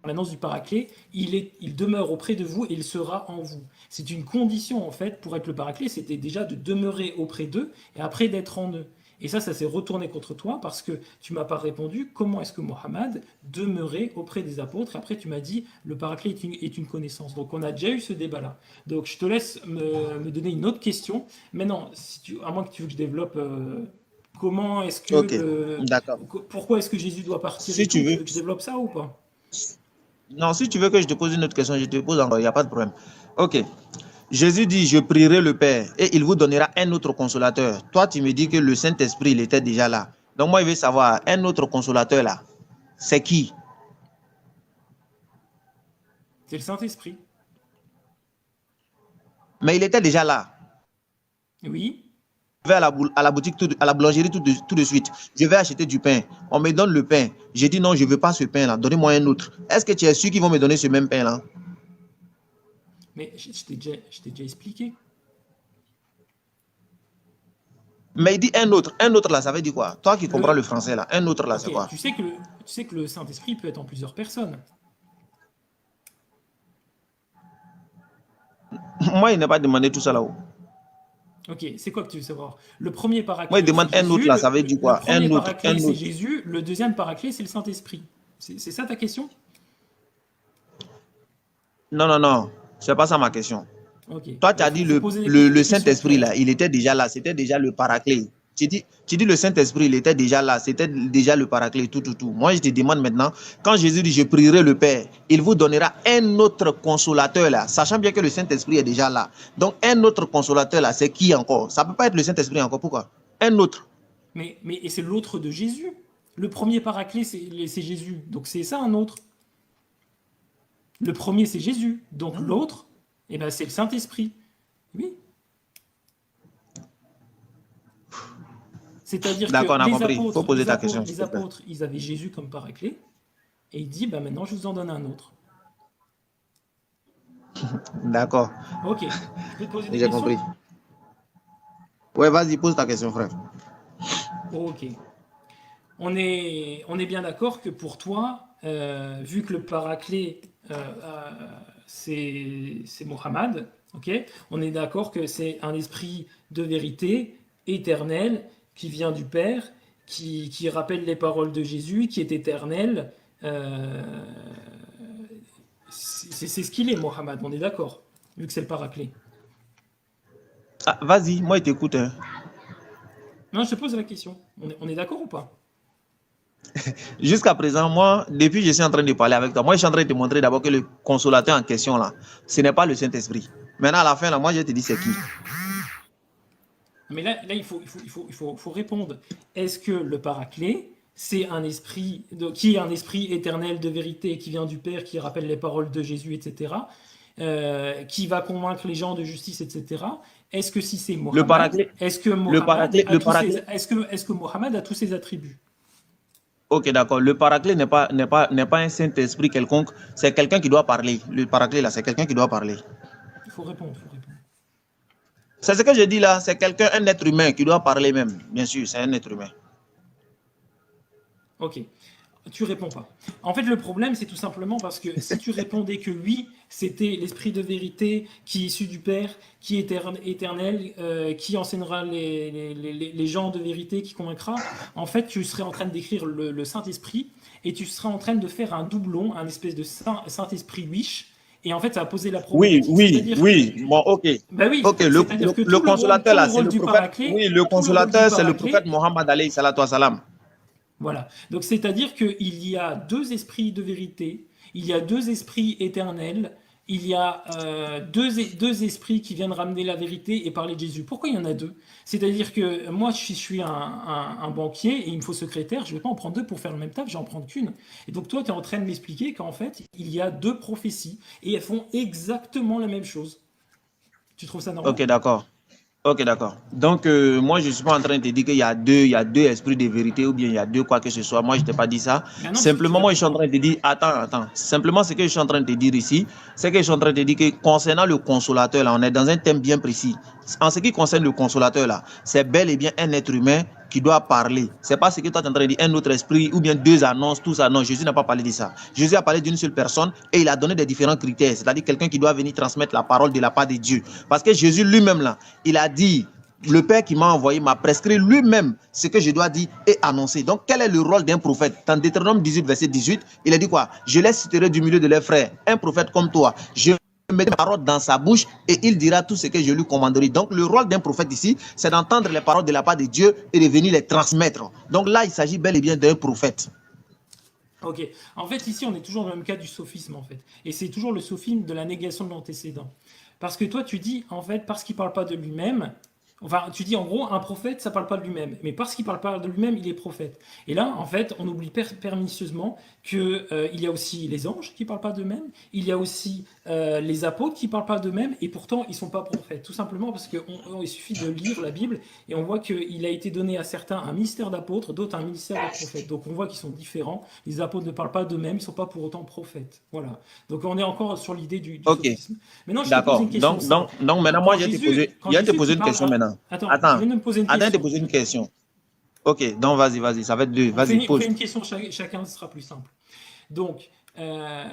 l'annonce du Paraclet, il demeure auprès de vous et il sera en vous. C'est une condition en fait pour être le Paraclet, c'était déjà de demeurer auprès d'eux et après d'être en eux. Et ça s'est retourné contre toi parce que tu m'as pas répondu comment est-ce que Mohammed demeurait auprès des apôtres. Après, tu m'as dit le Paraclet est une connaissance. Donc, on a déjà eu ce débat-là. Donc, je te laisse me donner une autre question. Maintenant, à moins que tu veux que je développe comment est-ce que pourquoi est-ce que Jésus doit partir? Si tu veux que je développe ça ou pas? Non, si tu veux que je te pose une autre question, je te pose encore, il n'y a pas de problème. Ok. Jésus dit, je prierai le Père et il vous donnera un autre consolateur. Toi, tu me dis que le Saint-Esprit, il était déjà là. Donc moi, je veux savoir, un autre consolateur là, c'est qui? C'est le Saint-Esprit. Mais il était déjà là. Oui. Je vais à la boutique, à la boulangerie tout de suite. Je vais acheter du pain. On me donne le pain. J'ai dit non, je ne veux pas ce pain-là. Donnez-moi un autre. Est-ce que tu es sûr qu'ils vont me donner ce même pain-là? Mais je t'ai déjà expliqué. Mais il dit un autre. Un autre là, ça veut dire quoi? Toi qui comprends le français là, un autre là, c'est quoi? Tu sais que le Saint-Esprit peut être en plusieurs personnes. Moi, il n'a pas demandé tout ça là-haut. Ok, c'est quoi que tu veux savoir? Le premier Paraclet. Moi, il demande un autre là, ça veut dire quoi? Un autre. Paraclet, c'est Jésus. Le deuxième Paraclet, c'est le Saint-Esprit. C'est ça ta question? Non, non, non. C'est pas ça ma question. Okay. Toi, tu as dit le Saint-Esprit là, il était déjà là, c'était déjà le Paraclet. Tu dis le Saint-Esprit, il était déjà là, c'était déjà le Paraclet, tout. Moi, je te demande maintenant, quand Jésus dit, je prierai le Père, il vous donnera un autre consolateur là, sachant bien que le Saint-Esprit est déjà là. Donc, un autre consolateur là, c'est qui encore? Ça ne peut pas être le Saint-Esprit encore, pourquoi? Un autre. Mais c'est l'autre de Jésus. Le premier Paraclet, c'est Jésus. Donc, c'est ça un autre. Le premier, c'est Jésus. Donc, l'autre, eh ben, c'est le Saint-Esprit. Oui. C'est-à-dire que les apôtres, ils avaient Jésus comme Paraclet, et il dit, bah maintenant, je vous en donne un autre. D'accord. Ok. Je peux te poser des questions? J'ai compris. Ouais, vas-y, pose ta question, frère. Ok. On est bien d'accord que pour toi, vu que le Paraclet, c'est Mohammed, ok, on est d'accord que c'est un esprit de vérité éternel qui vient du Père, qui rappelle les paroles de Jésus, qui est éternel. C'est ce qu'il est, Mohammed, on est d'accord, vu que c'est le Paraclet. Ah, vas-y, moi, je t'écoute. Hein. Non, je te pose la question. On est d'accord ou pas? Jusqu'à présent, moi, depuis que je suis en train de parler avec toi, moi, je suis en train de te montrer d'abord que le consolateur en question, là, ce n'est pas le Saint-Esprit. Maintenant, à la fin, là, moi, je te dis c'est qui. Mais là il faut répondre. Est-ce que le Paraclet, c'est un esprit qui est un esprit éternel de vérité qui vient du Père, qui rappelle les paroles de Jésus, etc., qui va convaincre les gens de justice, etc. Est-ce que si c'est Le Mohammed, paraclet, est-ce que le Mohammed paraclet, a le tous ces, paraclet. est-ce que Mohammed a tous ces attributs? Ok, d'accord. Le paraclet n'est pas un Saint-Esprit quelconque. C'est quelqu'un qui doit parler. Le paraclet, là, c'est quelqu'un qui doit parler. Il faut répondre, il faut répondre. C'est ce que je dis là. C'est quelqu'un, un être humain qui doit parler même. Bien sûr, c'est un être humain. Ok. Tu réponds pas. En fait, le problème, c'est tout simplement parce que si tu répondais que oui, c'était l'esprit de vérité qui est issu du Père, qui est éternel, qui enseignera les gens de vérité, qui convaincra, en fait, tu serais en train de décrire le Saint-Esprit et tu serais en train de faire un doublon, un espèce de Saint-Esprit wish. Et en fait, ça va poser la Oui, problématique. oui, C'est-à-dire oui. que, Bon, ok. bah oui, Ok, c'est-à-dire que le consolateur tout là, le c'est rôle le du prophète. paraclet, Oui, le tout le rôle du consolateur, c'est le prophète paraclet, Mohammed alayhi salatu wassalam. voilà. Donc c'est-à-dire qu'il y a deux esprits de vérité, il y a deux esprits éternels, il y a deux esprits qui viennent ramener la vérité et parler de Jésus. Pourquoi il y en a deux? C'est-à-dire que moi, je suis un banquier et il me faut secrétaire, je ne vais pas en prendre deux pour faire le même taf, je vais en prendre qu'une. Et donc toi, tu es en train de m'expliquer qu'en fait, il y a deux prophéties et elles font exactement la même chose. Tu trouves ça normal? Ok, d'accord. Ok, d'accord. Donc, moi, je ne suis pas en train de te dire qu'il y a deux esprits de vérité ou bien il y a deux quoi que ce soit. Moi, je ne t'ai pas dit ça. Ben non, parce que tu Simplement, moi, je suis en réponds pas. train de te dire, attends. Simplement, ce que je suis en train de te dire ici, c'est que je suis en train de te dire que concernant le consolateur, là, on est dans un thème bien précis. En ce qui concerne le consolateur, là, c'est bel et bien un être humain qui doit parler. C'est pas ce que toi tu es en train de dire, un autre esprit ou bien deux annonces, tout ça. Non, Jésus n'a pas parlé de ça. Jésus a parlé d'une seule personne et il a donné des différents critères. C'est-à-dire quelqu'un qui doit venir transmettre la parole de la part de Dieu. Parce que Jésus lui-même, là, il a dit, le Père qui m'a envoyé m'a prescrit lui-même ce que je dois dire et annoncer. Donc, quel est le rôle d'un prophète? Dans Deutéronome 18, verset 18, il a dit quoi? Je les citerai du milieu de leurs frères, un prophète comme toi. Je mettrai mes paroles dans sa bouche et il dira tout ce que je lui commanderai. Donc, le rôle d'un prophète ici, c'est d'entendre les paroles de la part de Dieu et de venir les transmettre. Donc là, il s'agit bel et bien d'un prophète. Ok. En fait, ici, on est toujours dans le même cas du sophisme, en fait. Et c'est toujours le sophisme de la négation de l'antécédent. Parce que toi, tu dis, en fait, parce qu'il ne parle pas de lui-même, enfin, tu dis, en gros, un prophète, ça ne parle pas de lui-même. Mais parce qu'il ne parle pas de lui-même, il est prophète. Et là, en fait, on oublie pernicieusement qu'il y a aussi les anges qui ne parlent pas d'eux-mêmes, il y a aussi les apôtres qui ne parlent pas d'eux-mêmes, et pourtant, ils ne sont pas prophètes. Tout simplement parce qu'il suffit de lire la Bible, et on voit qu'il a été donné à certains un ministère d'apôtre, d'autres un ministère de prophète. Donc on voit qu'ils sont différents. Les apôtres ne parlent pas d'eux-mêmes, ils ne sont pas pour autant prophètes. Voilà. Donc on est encore sur l'idée du Ok, sophisme. Maintenant, je te pose d'accord. une question simple. Donc maintenant, moi, Quand je vais te Jésus, poser, quand je vais te Jésus poser qui une parle question maintenant. Attends, tu Attends, viens de me poser une attends de te question. poser une question. Ok, donc vas-y, ça va être deux. Vas-y, On fait pose. une question chacun, ce sera plus simple. Donc,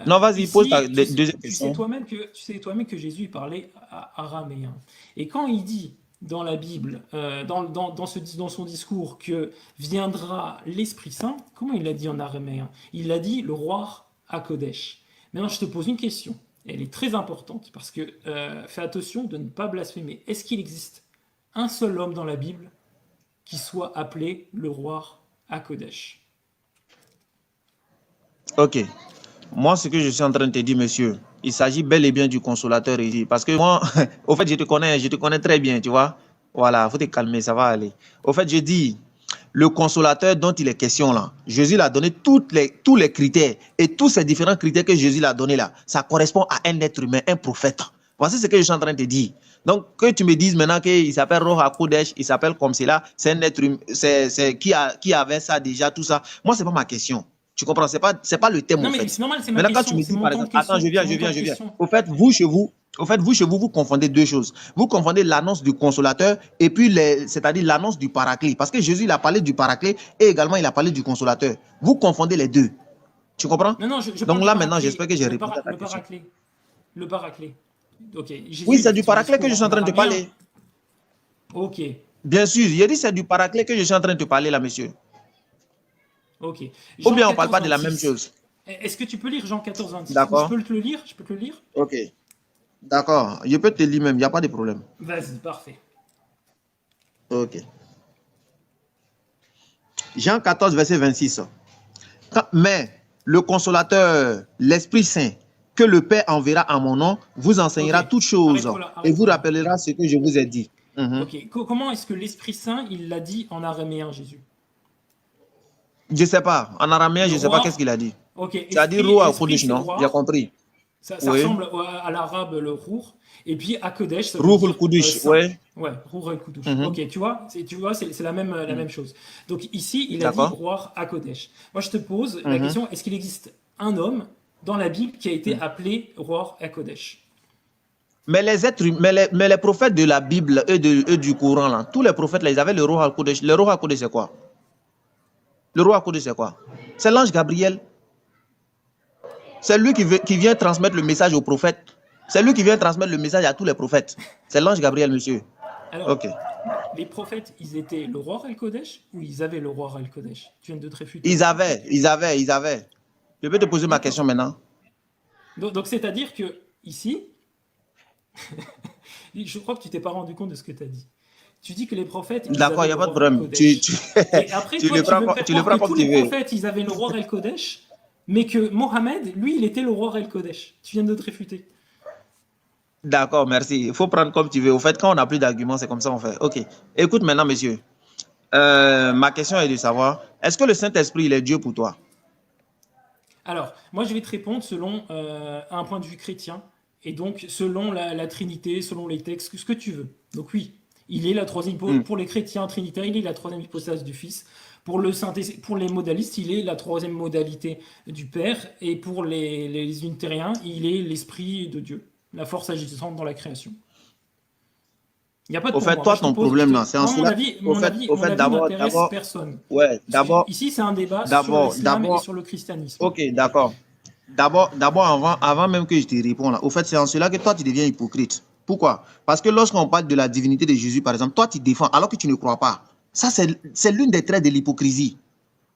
Non, vas-y, pose ta ici, deuxième tu sais question. toi-même que Jésus parlait araméen. Et quand il dit dans la Bible, dans son discours, que viendra l'Esprit Saint, comment il l'a dit en araméen? Il l'a dit le roi à Kodesh. Maintenant, je te pose une question. Elle est très importante parce que fais attention de ne pas blasphémer. Est-ce qu'il existe un seul homme dans la Bible qui soit appelé le roi à Kodesh? Ok. Moi, ce que je suis en train de te dire, monsieur, il s'agit bel et bien du consolateur ici. Parce que moi, au fait, je te connais très bien, tu vois. Voilà, faut te calmer, ça va aller. Au fait, je dis, le consolateur dont il est question là, Jésus l'a donné tous les critères. Et tous ces différents critères que Jésus l'a donné là, ça correspond à un être humain, un prophète. Voici ce que je suis en train de te dire. Donc, que tu me dises maintenant qu'il s'appelle Roha Kodesh, il s'appelle comme cela, c'est un être humain, c'est qui avait ça déjà, tout ça. Moi, c'est pas ma question. Tu comprends? C'est pas le thème, Non, en mais fait. c'est normal, c'est ma Maintenant, quand tu question, me c'est dis, mon par temps de exemple, attends, question, c'est mon temps de je viens. question. Au fait, vous, chez vous, vous confondez deux choses. Vous confondez l'annonce du consolateur et puis, c'est-à-dire l'annonce du paraclet. Parce que Jésus, il a parlé du paraclet et également, il a parlé du consolateur. Vous confondez les deux. Tu comprends? Non, je Donc parle du là, maintenant, paraclet, j'espère que j'ai répondu à ta le question. paraclet, le paraclet. Ok, Oui, Jésus, il a c'est fait du son paraclet que je discours suis en en train de te araméen. parler. Ok, Bien sûr, j'ai dit c'est du paraclet que je suis en train de te parler là, monsieur. ok. Ou Jean bien on ne parle 14, pas de la même 26. chose. Est-ce que tu peux lire Jean 14, 26? Ou je D'accord? peux te le lire? Je peux te le lire? Ok. D'accord. Je peux te lire même, il n'y a pas de problème. Vas-y, parfait. Ok. Jean 14, verset 26. Mais le consolateur, l'Esprit Saint, que le Père enverra en mon nom, vous enseignera Ok, toutes choses arrête-toi là, et vous arrête-toi là. rappellera ce que je vous ai dit. Mhm. Ok, comment est-ce que l'Esprit Saint, il l'a dit en araméen, Jésus? Je ne sais pas. En araméen, je ne sais pas Roi, qu'est-ce qu'il a dit. ok, Tu as dit esprit, Ruach esprit Kodesh, c'est non? J'ai roi, compris. ça Oui. ressemble à l'arabe le rour, et puis à Kodesh, ça veut Ruhul dire Kodesh, saint. oui. Ouais, rour et Kudush. Mhm. Ok, tu vois, c'est la même chose. Donc ici, il a dit D'accord. roi à Kodesh. Moi, je te pose la Mhm. question, est-ce qu'il existe un homme dans la Bible qui a été Mhm. appelé roi à Kodesh? Mais mais les prophètes de la Bible et du Coran, là, tous les prophètes, là, ils avaient le Ruach Kodesh. Le Ruach Kodesh, c'est quoi? Le Ruach Kodesh, c'est quoi? C'est l'ange Gabriel. C'est lui qui vient transmettre le message aux prophètes. C'est lui qui vient transmettre le message à tous les prophètes. C'est l'ange Gabriel, monsieur. Alors, Ok. les prophètes, ils étaient le roi al-Kodesh ou ils avaient le roi al-Kodesh? Tu viens de te réfuter. Ils avaient. Je vais te poser ma D'accord. question maintenant. Donc c'est-à-dire que ici, je crois que tu t'es pas rendu compte de ce que tu as dit. Tu dis que les prophètes, ils D'accord, il avaient n'y le a pas de roi problème. al-Kodesh. Et après, Tu toi, le tu veux me prends, faire tu le croire prends que comme tous tu les veux. prophètes, ils avaient le roi al-Kodesh, mais que Mohammed, lui, il était le roi al-Kodesh. Tu viens de te réfuter. D'accord, merci. Il faut prendre comme tu veux. Au fait, quand on n'a plus d'arguments, c'est comme ça on fait. Ok. Écoute maintenant, monsieur. Ma question est de savoir, est-ce que le Saint-Esprit, il est Dieu pour toi? Alors, moi, je vais te répondre selon un point de vue chrétien, et donc selon la Trinité, selon les textes, ce que tu veux. Donc oui, il est la troisième, Hmm. pour les chrétiens trinitaires, il est la troisième hypostase du Fils. Pour pour les modalistes, il est la troisième modalité du Père, et pour les unitariens, il est l'Esprit de Dieu, la force agissante dans la création. Il n'y a pas de Au pour fait, moi. Moi, toi, je te ton pose, problème là, c'est en moi, cela. Au mon fait, avis n'intéresse personne. ouais, Ici, c'est un débat sur l'islam et sur le christianisme. ok, d'accord. Avant même que je te réponde là, au fait, c'est en cela que toi, tu deviens hypocrite. Pourquoi? Parce que lorsqu'on parle de la divinité de Jésus, par exemple, toi, tu défends alors que tu ne crois pas. Ça, c'est l'une des traits de l'hypocrisie.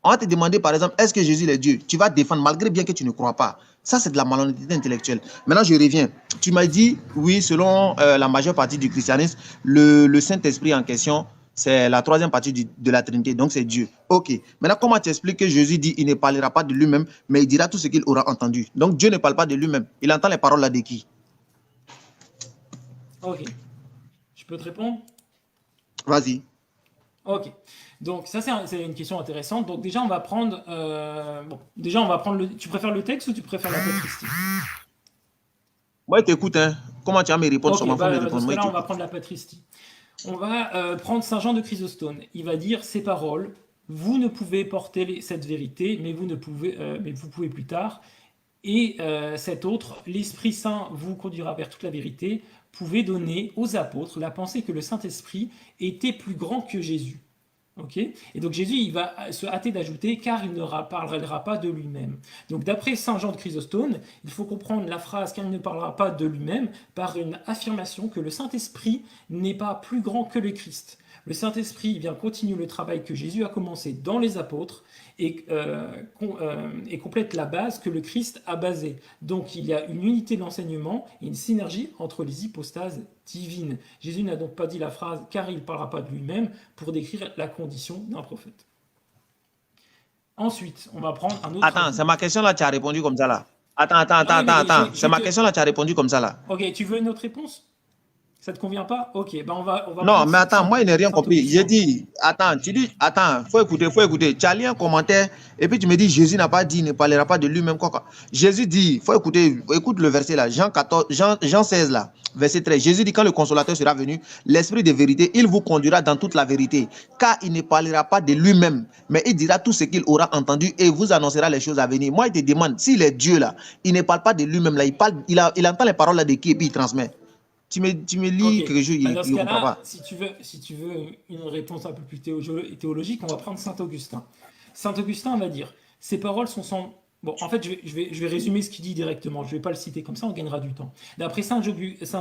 On va te demander, par exemple, est-ce que Jésus est Dieu? Tu vas défendre malgré bien que tu ne crois pas. Ça, c'est de la malhonnêteté intellectuelle. Maintenant, je reviens. Tu m'as dit, oui, selon la majeure partie du christianisme, le Saint-Esprit en question, c'est la troisième partie de la Trinité, donc c'est Dieu. Ok. Maintenant, comment tu expliques que Jésus dit il ne parlera pas de lui-même, mais il dira tout ce qu'il aura entendu? Donc Dieu ne parle pas de lui-même. Il entend les paroles là de qui? Ok. Je peux te répondre? Vas-y. Ok. Donc ça c'est une question intéressante. Donc déjà on va prendre déjà on va prendre tu préfères le texte ou tu préfères la patristie? Moi, je t'écoute. Hein. Comment tu vas me répondre sur Ok, ma forme de dans répondre? ce Moi, je cas-là on va t'écoute. prendre la patristie. On va prendre Saint Jean de Chrysostome. Il va dire ces paroles. Vous ne pouvez porter cette vérité, mais mais vous pouvez plus tard. Et cet autre, l'Esprit Saint vous conduira vers toute la vérité. Pouvez donner aux apôtres la pensée que le Saint-Esprit était plus grand que Jésus. Ok. Et donc Jésus, il va se hâter d'ajouter, car il ne parlera pas de lui-même. Donc d'après Saint Jean de Chrysostome, il faut comprendre la phrase car il ne parlera pas de lui-même par une affirmation que le Saint-Esprit n'est pas plus grand que le Christ. Le Saint-Esprit vient continuer le travail que Jésus a commencé dans les apôtres et complète la base que le Christ a basée. Donc il y a une unité de l'enseignement et une synergie entre les hypostases divines. Jésus n'a donc pas dit la phrase « car il ne parlera pas de lui-même » pour décrire la condition d'un prophète. Ensuite, on va prendre un autre... Attends, c'est ma question là, tu as répondu comme ça là. Attends. C'est ma question là, tu as répondu comme ça là. Ok, tu veux une autre réponse? Ça te convient pas? Ok, ben on va Non, prendre mais attends, moi, je n'ai rien compris. Saint-Augustin. J'ai dit, attends, faut écouter. Tu as lu un commentaire, et puis tu me dis, Jésus n'a pas dit, il ne parlera pas de lui-même. Quoi. Jésus dit, faut écouter, écoute le verset là, Jean 16 là, verset 13. Jésus dit, quand le consolateur sera venu, l'esprit de vérité, il vous conduira dans toute la vérité, car il ne parlera pas de lui-même, mais il dira tout ce qu'il aura entendu et vous annoncera les choses à venir. Moi, il te demande, s'il est Dieu là, il ne parle pas de lui-même là, il entend les paroles là de qui et puis il transmet. Tu me lis Ok. quelque chose, il Dans ce ne comprend cas-là, pas. si tu veux une réponse un peu plus théologique, on va prendre Saint Augustin. Saint Augustin va dire, ces paroles sont sans... Bon, en fait, je vais résumer ce qu'il dit directement. Je ne vais pas le citer comme ça, on gagnera du temps. D'après Saint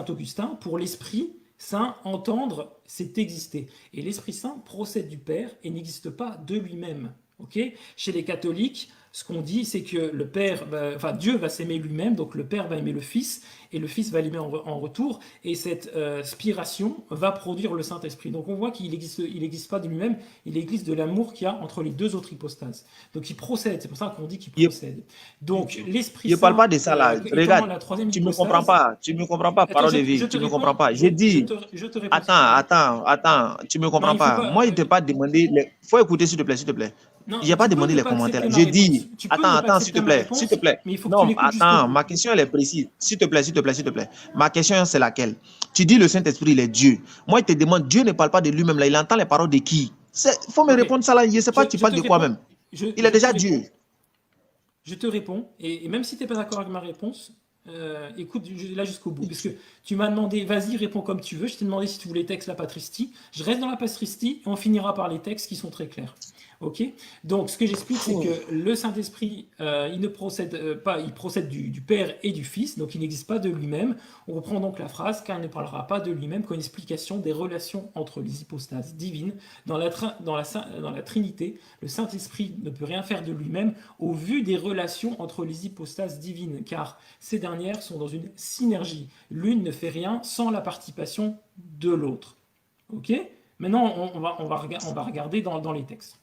Augustin, pour l'Esprit Saint, entendre, c'est exister. Et l'Esprit Saint procède du Père et n'existe pas de lui-même. Okay. Chez les catholiques, ce qu'on dit, c'est que Dieu va s'aimer lui-même, donc le Père va aimer le Fils, et le Fils va l'aimer en retour, et cette spiration va produire le Saint-Esprit. Donc on voit qu'il n'existe pas de lui-même, il existe de l'amour qu'il y a entre les deux autres hypostases. Donc il procède, c'est pour ça qu'on dit qu'il procède. Donc l'Esprit Saint... Je ne parle pas de ça là, regarde, tu ne me comprends pas, parole de vie, tu ne me comprends pas. J'ai dit, attends, tu ne me comprends pas. Moi, je ne t'ai pas demandé, faut écouter s'il te plaît. Non, J'ai pas tu peux demandé ne les pas commentaires. accepter ma Je réponse. dis, Tu peux ne attends, pas s'il te accepter ma plaît, réponse, s'il te plaît. mais il faut que tu Non, l'écoutes jusqu'au attends, bout. ma question, elle est précise. S'il te plaît, s'il te plaît, s'il te plaît. Ma question, c'est laquelle? Tu dis le Saint-Esprit, il est Dieu. Moi, je te demande, Dieu ne parle pas de lui-même là. Il entend les paroles de qui? Il faut me Ok, répondre ça là. Je ne sais pas, tu je parles te de quoi réponds. même? Il est Je te déjà réponds. Dieu. Je te réponds. Et même si tu n'es pas d'accord avec ma réponse, écoute là jusqu'au bout. Parce que tu m'as demandé, vas-y, réponds comme tu veux. Je t'ai demandé si tu voulais texte la patristie. Je reste dans la patristie et on finira par les textes qui sont très clairs. Ok. Donc, ce que j'explique, c'est que le Saint-Esprit, il ne procède pas, il procède du Père et du Fils, donc il n'existe pas de lui-même. On reprend donc la phrase, car il ne parlera pas de lui-même qu'une explication des relations entre les hypostases divines. Dans la Trinité, le Saint-Esprit ne peut rien faire de lui-même au vu des relations entre les hypostases divines, car ces dernières sont dans une synergie. L'une ne fait rien sans la participation de l'autre. Ok. Maintenant, on va regarder dans les textes.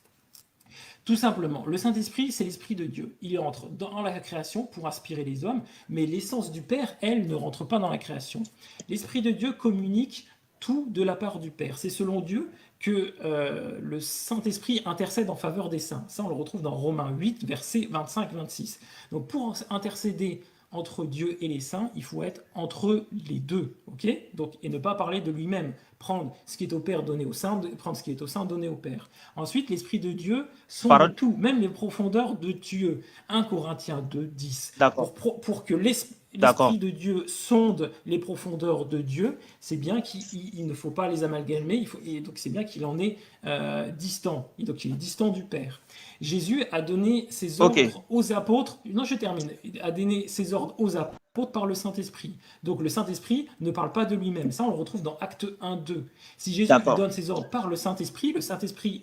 Tout simplement, le Saint-Esprit, c'est l'Esprit de Dieu. Il entre dans la création pour inspirer les hommes, mais l'essence du Père, elle, ne rentre pas dans la création. L'Esprit de Dieu communique tout de la part du Père. C'est selon Dieu que le Saint-Esprit intercède en faveur des saints. Ça, on le retrouve dans Romains 8, versets 25-26. Donc, pour intercéder entre Dieu et les saints, il faut être entre les deux, ok? Donc, et ne pas parler de lui-même. Prendre ce qui est au Père, donner au Saint, prendre ce qui est au Saint, donner au Père. Ensuite, l'Esprit de Dieu sonde Parole. tout, même les profondeurs de Dieu. 1 Corinthiens 2, 10. D'accord. Pour que l'Esprit de Dieu sonde les profondeurs de Dieu, c'est bien qu'il ne faut pas les amalgamer, et donc c'est bien qu'il en est distant. Et donc il est distant du Père. Jésus a donné ses ordres aux apôtres. Non, je termine. Il a donné ses ordres aux apôtres par le Saint-Esprit. Donc le Saint-Esprit ne parle pas de lui-même. Ça, on le retrouve dans Acte 1, 2. Si Jésus donne ses ordres par le Saint-Esprit,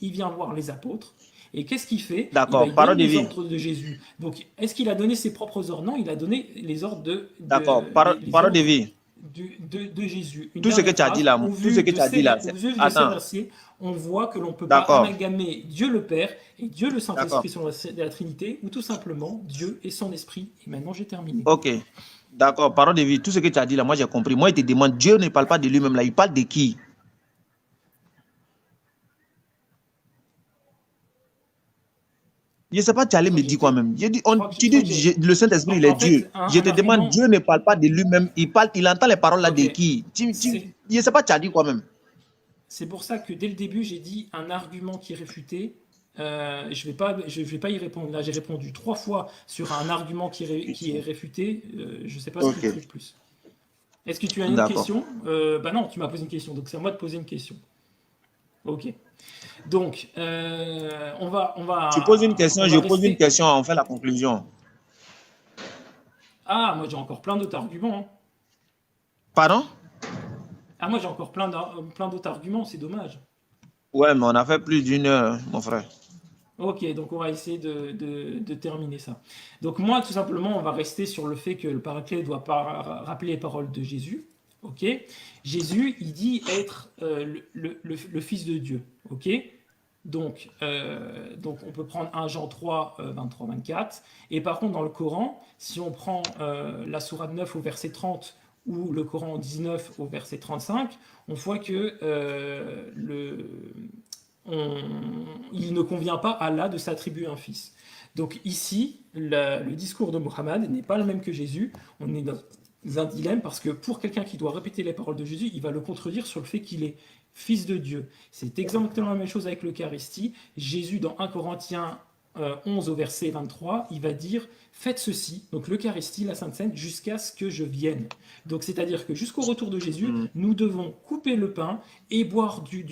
il vient voir les apôtres. Et qu'est-ce qu'il fait? D'accord, il donne les ordres de Jésus. Donc, est-ce qu'il a donné ses propres ordres? Non, il a donné les ordres de Jésus. Tout ce que tu as dit là, On voit que l'on ne peut pas amalgamer Dieu le Père et Dieu le Saint-Esprit sur la Trinité, ou tout simplement Dieu et son Esprit. Et maintenant, j'ai terminé. Ok, d'accord, parole de vie. Tout ce que tu as dit là, moi j'ai compris. Moi, il te demande, Dieu ne parle pas de lui-même là, il parle de qui? Je ne sais pas, tu allais me dire quoi même. Tu dis, le Saint-Esprit, il est Dieu. Je te demande, Dieu ne parle pas de lui-même. Il entend les paroles là de qui? Je ne sais pas, tu as dit quoi même. C'est pour ça que dès le début, j'ai dit un argument qui est réfuté. Je vais pas y répondre. Là, j'ai répondu 3 fois sur un argument qui est réfuté. Je ne sais pas ce qu'il trouve plus. Est-ce que tu as une question? Bah non, tu m'as posé une question. Donc, c'est à moi de poser une question. Ok. Donc, on va. Tu poses une question, je pose une question, on fait la conclusion. Ah, moi j'ai encore plein d'autres arguments. Hein. Pardon? Ah, moi j'ai encore plein d'autres arguments, c'est dommage. Ouais, mais on a fait plus d'1 heure, mon frère. Ok, donc on va essayer de terminer ça. Donc moi, tout simplement, on va rester sur le fait que le Paraclet doit rappeler les paroles de Jésus. Ok, Jésus, il dit être le Fils de Dieu. Ok, donc on peut prendre 1 Jean 3, 23, 24. Et par contre, dans le Coran, si on prend la sourate 9 au verset 30 ou le Coran 19 au verset 35, on voit que il ne convient pas à Allah de s'attribuer un fils. Donc ici, le discours de Mohammed n'est pas le même que Jésus. On est dans un dilemme parce que pour quelqu'un qui doit répéter les paroles de Jésus, il va le contredire sur le fait qu'il est fils de Dieu. C'est exactement la même chose avec l'Eucharistie. Jésus, dans 1 Corinthiens 11 au verset 23, il va dire « Faites ceci », donc l'Eucharistie, la Sainte Seine, jusqu'à ce que je vienne. Donc c'est-à-dire que jusqu'au retour de Jésus, nous devons couper le pain et boire du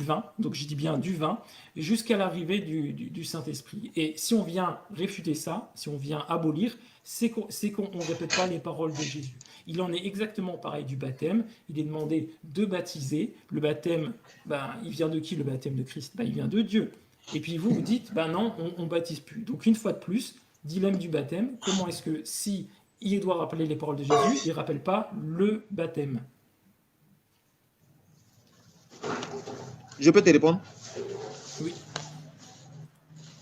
vin, donc je dis bien du vin, jusqu'à l'arrivée du Saint-Esprit. Et si on vient réfuter ça, si on vient abolir, c'est qu'on ne répète pas les paroles de Jésus. Il en est exactement pareil du baptême. Il est demandé de baptiser. Le baptême, il vient de qui le baptême de Christ? Il vient de Dieu. Et puis vous dites, non, on ne baptise plus. Donc une fois de plus, dilemme du baptême, comment est-ce que si il doit rappeler les paroles de Jésus, il ne rappelle pas le baptême? Je peux te répondre? Oui.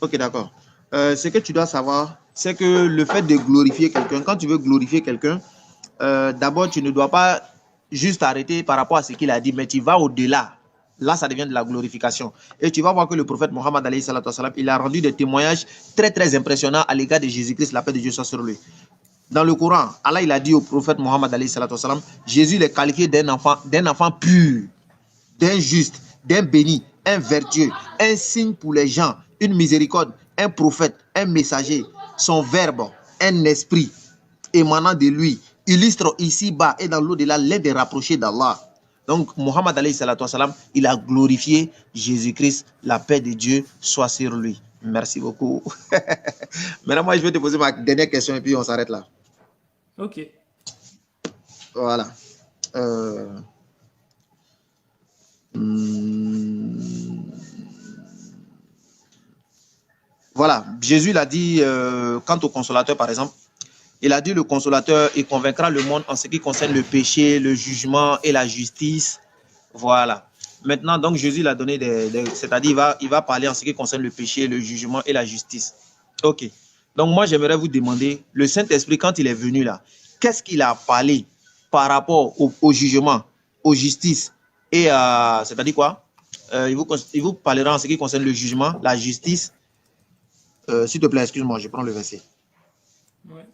Ok, d'accord. Ce que tu dois savoir, c'est que le fait de glorifier quelqu'un, quand tu veux glorifier quelqu'un, d'abord, tu ne dois pas juste arrêter par rapport à ce qu'il a dit, mais tu vas au-delà. là, ça devient de la glorification. Et tu vas voir que le prophète Mohammed, alayhi salatu wassalam, il a rendu des témoignages très, très impressionnants à l'égard de Jésus-Christ, la paix de Dieu soit sur lui. Dans le Coran, Allah, il a dit au prophète Mohammed, alayhi salatu wassalam, Jésus il est qualifié d'un enfant pur, d'un juste, d'un béni, un vertueux, un signe pour les gens, une miséricorde, un prophète, un messager, son verbe, un esprit émanant de lui, illustre ici-bas et dans l'au-delà l'un des rapprochés d'Allah. Donc, Mohammed alayhi salatu wassalam, il a glorifié Jésus-Christ, la paix de Dieu soit sur lui. Merci beaucoup. Maintenant, moi, je vais te poser ma dernière question et puis on s'arrête là. Ok. Voilà. Voilà. Jésus l'a dit quant au consolateur, par exemple. Il a dit le consolateur, il convaincra le monde en ce qui concerne le péché, le jugement et la justice. Voilà. Maintenant, donc, Jésus l'a donné c'est-à-dire il va parler en ce qui concerne le péché, le jugement et la justice. Ok. Donc, moi, j'aimerais vous demander, le Saint-Esprit, quand il est venu là, qu'est-ce qu'il a parlé par rapport au jugement, aux justices et c'est-à-dire quoi? Il vous parlera en ce qui concerne le jugement, la justice. S'il te plaît, excuse-moi, je prends le verset. Ouais.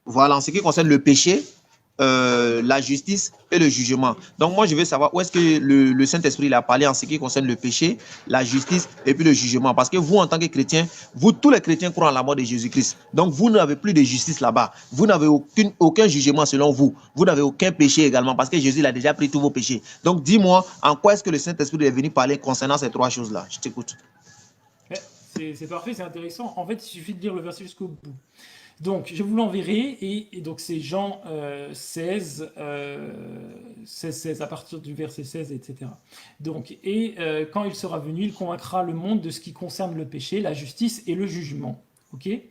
Voilà, en ce qui concerne le péché, la justice et le jugement. Donc, moi, je veux savoir où est-ce que le Saint-Esprit a parlé en ce qui concerne le péché, la justice et puis le jugement. Parce que vous, en tant que chrétiens, vous, tous les chrétiens croient en la mort de Jésus-Christ. Donc, vous n'avez plus de justice là-bas. Vous n'avez aucun jugement selon vous. Vous n'avez aucun péché également parce que Jésus a déjà pris tous vos péchés. Donc, dis-moi, en quoi est-ce que le Saint-Esprit est venu parler concernant ces trois choses-là? Je t'écoute. C'est parfait, c'est intéressant. En fait, il suffit de lire le verset jusqu'au bout. Donc, je vous l'enverrai, et donc c'est Jean 16, 16, à partir du verset 16, etc. Donc, quand il sera venu, il convaincra le monde de ce qui concerne le péché, la justice et le jugement. Ok? Et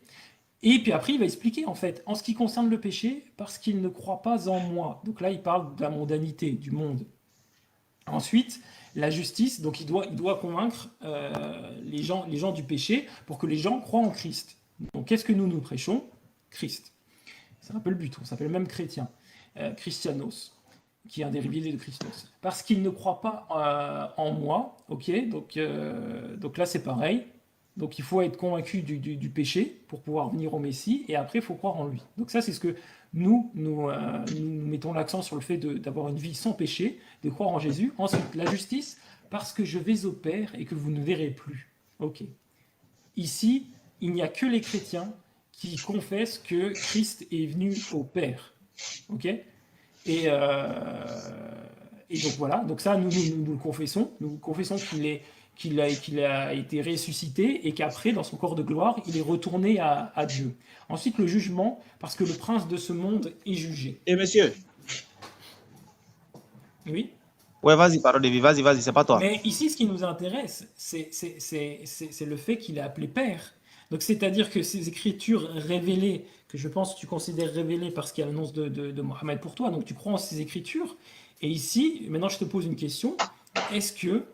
puis après, il va expliquer, en fait, en ce qui concerne le péché, parce qu'il ne croit pas en moi. Donc là, il parle de la mondanité, du monde. Ensuite, la justice, donc il doit convaincre les gens du péché pour que les gens croient en Christ. Donc, qu'est-ce que nous prêchons? Christ. C'est un peu le but, on s'appelle même chrétien. Christianos, qui est un dérivé de Christos. Parce qu'il ne croit pas en moi, ok? Donc là, c'est pareil. Donc, il faut être convaincu du péché pour pouvoir venir au Messie, et après, il faut croire en lui. Donc ça, c'est ce que nous mettons l'accent sur le fait d'avoir une vie sans péché, de croire en Jésus. Ensuite, la justice, parce que je vais au Père et que vous ne verrez plus. Ok. Ici, il n'y a que les chrétiens qui confessent que Christ est venu au Père. Ok? Et donc voilà, donc ça, nous le confessons. Nous confessons qu'il a été ressuscité et qu'après, dans son corps de gloire, il est retourné à Dieu. Ensuite, le jugement, parce que le prince de ce monde est jugé. Et monsieur? Oui? Ouais, vas-y, parole de vie, vas-y, c'est pas toi. Mais ici, ce qui nous intéresse, c'est le fait qu'il est appelé Père. Donc, c'est-à-dire que ces écritures révélées, que je pense que tu considères révélées parce qu'il y a l'annonce de Mohammed pour toi, donc tu crois en ces écritures. Et ici, maintenant, je te pose une question. Est-ce que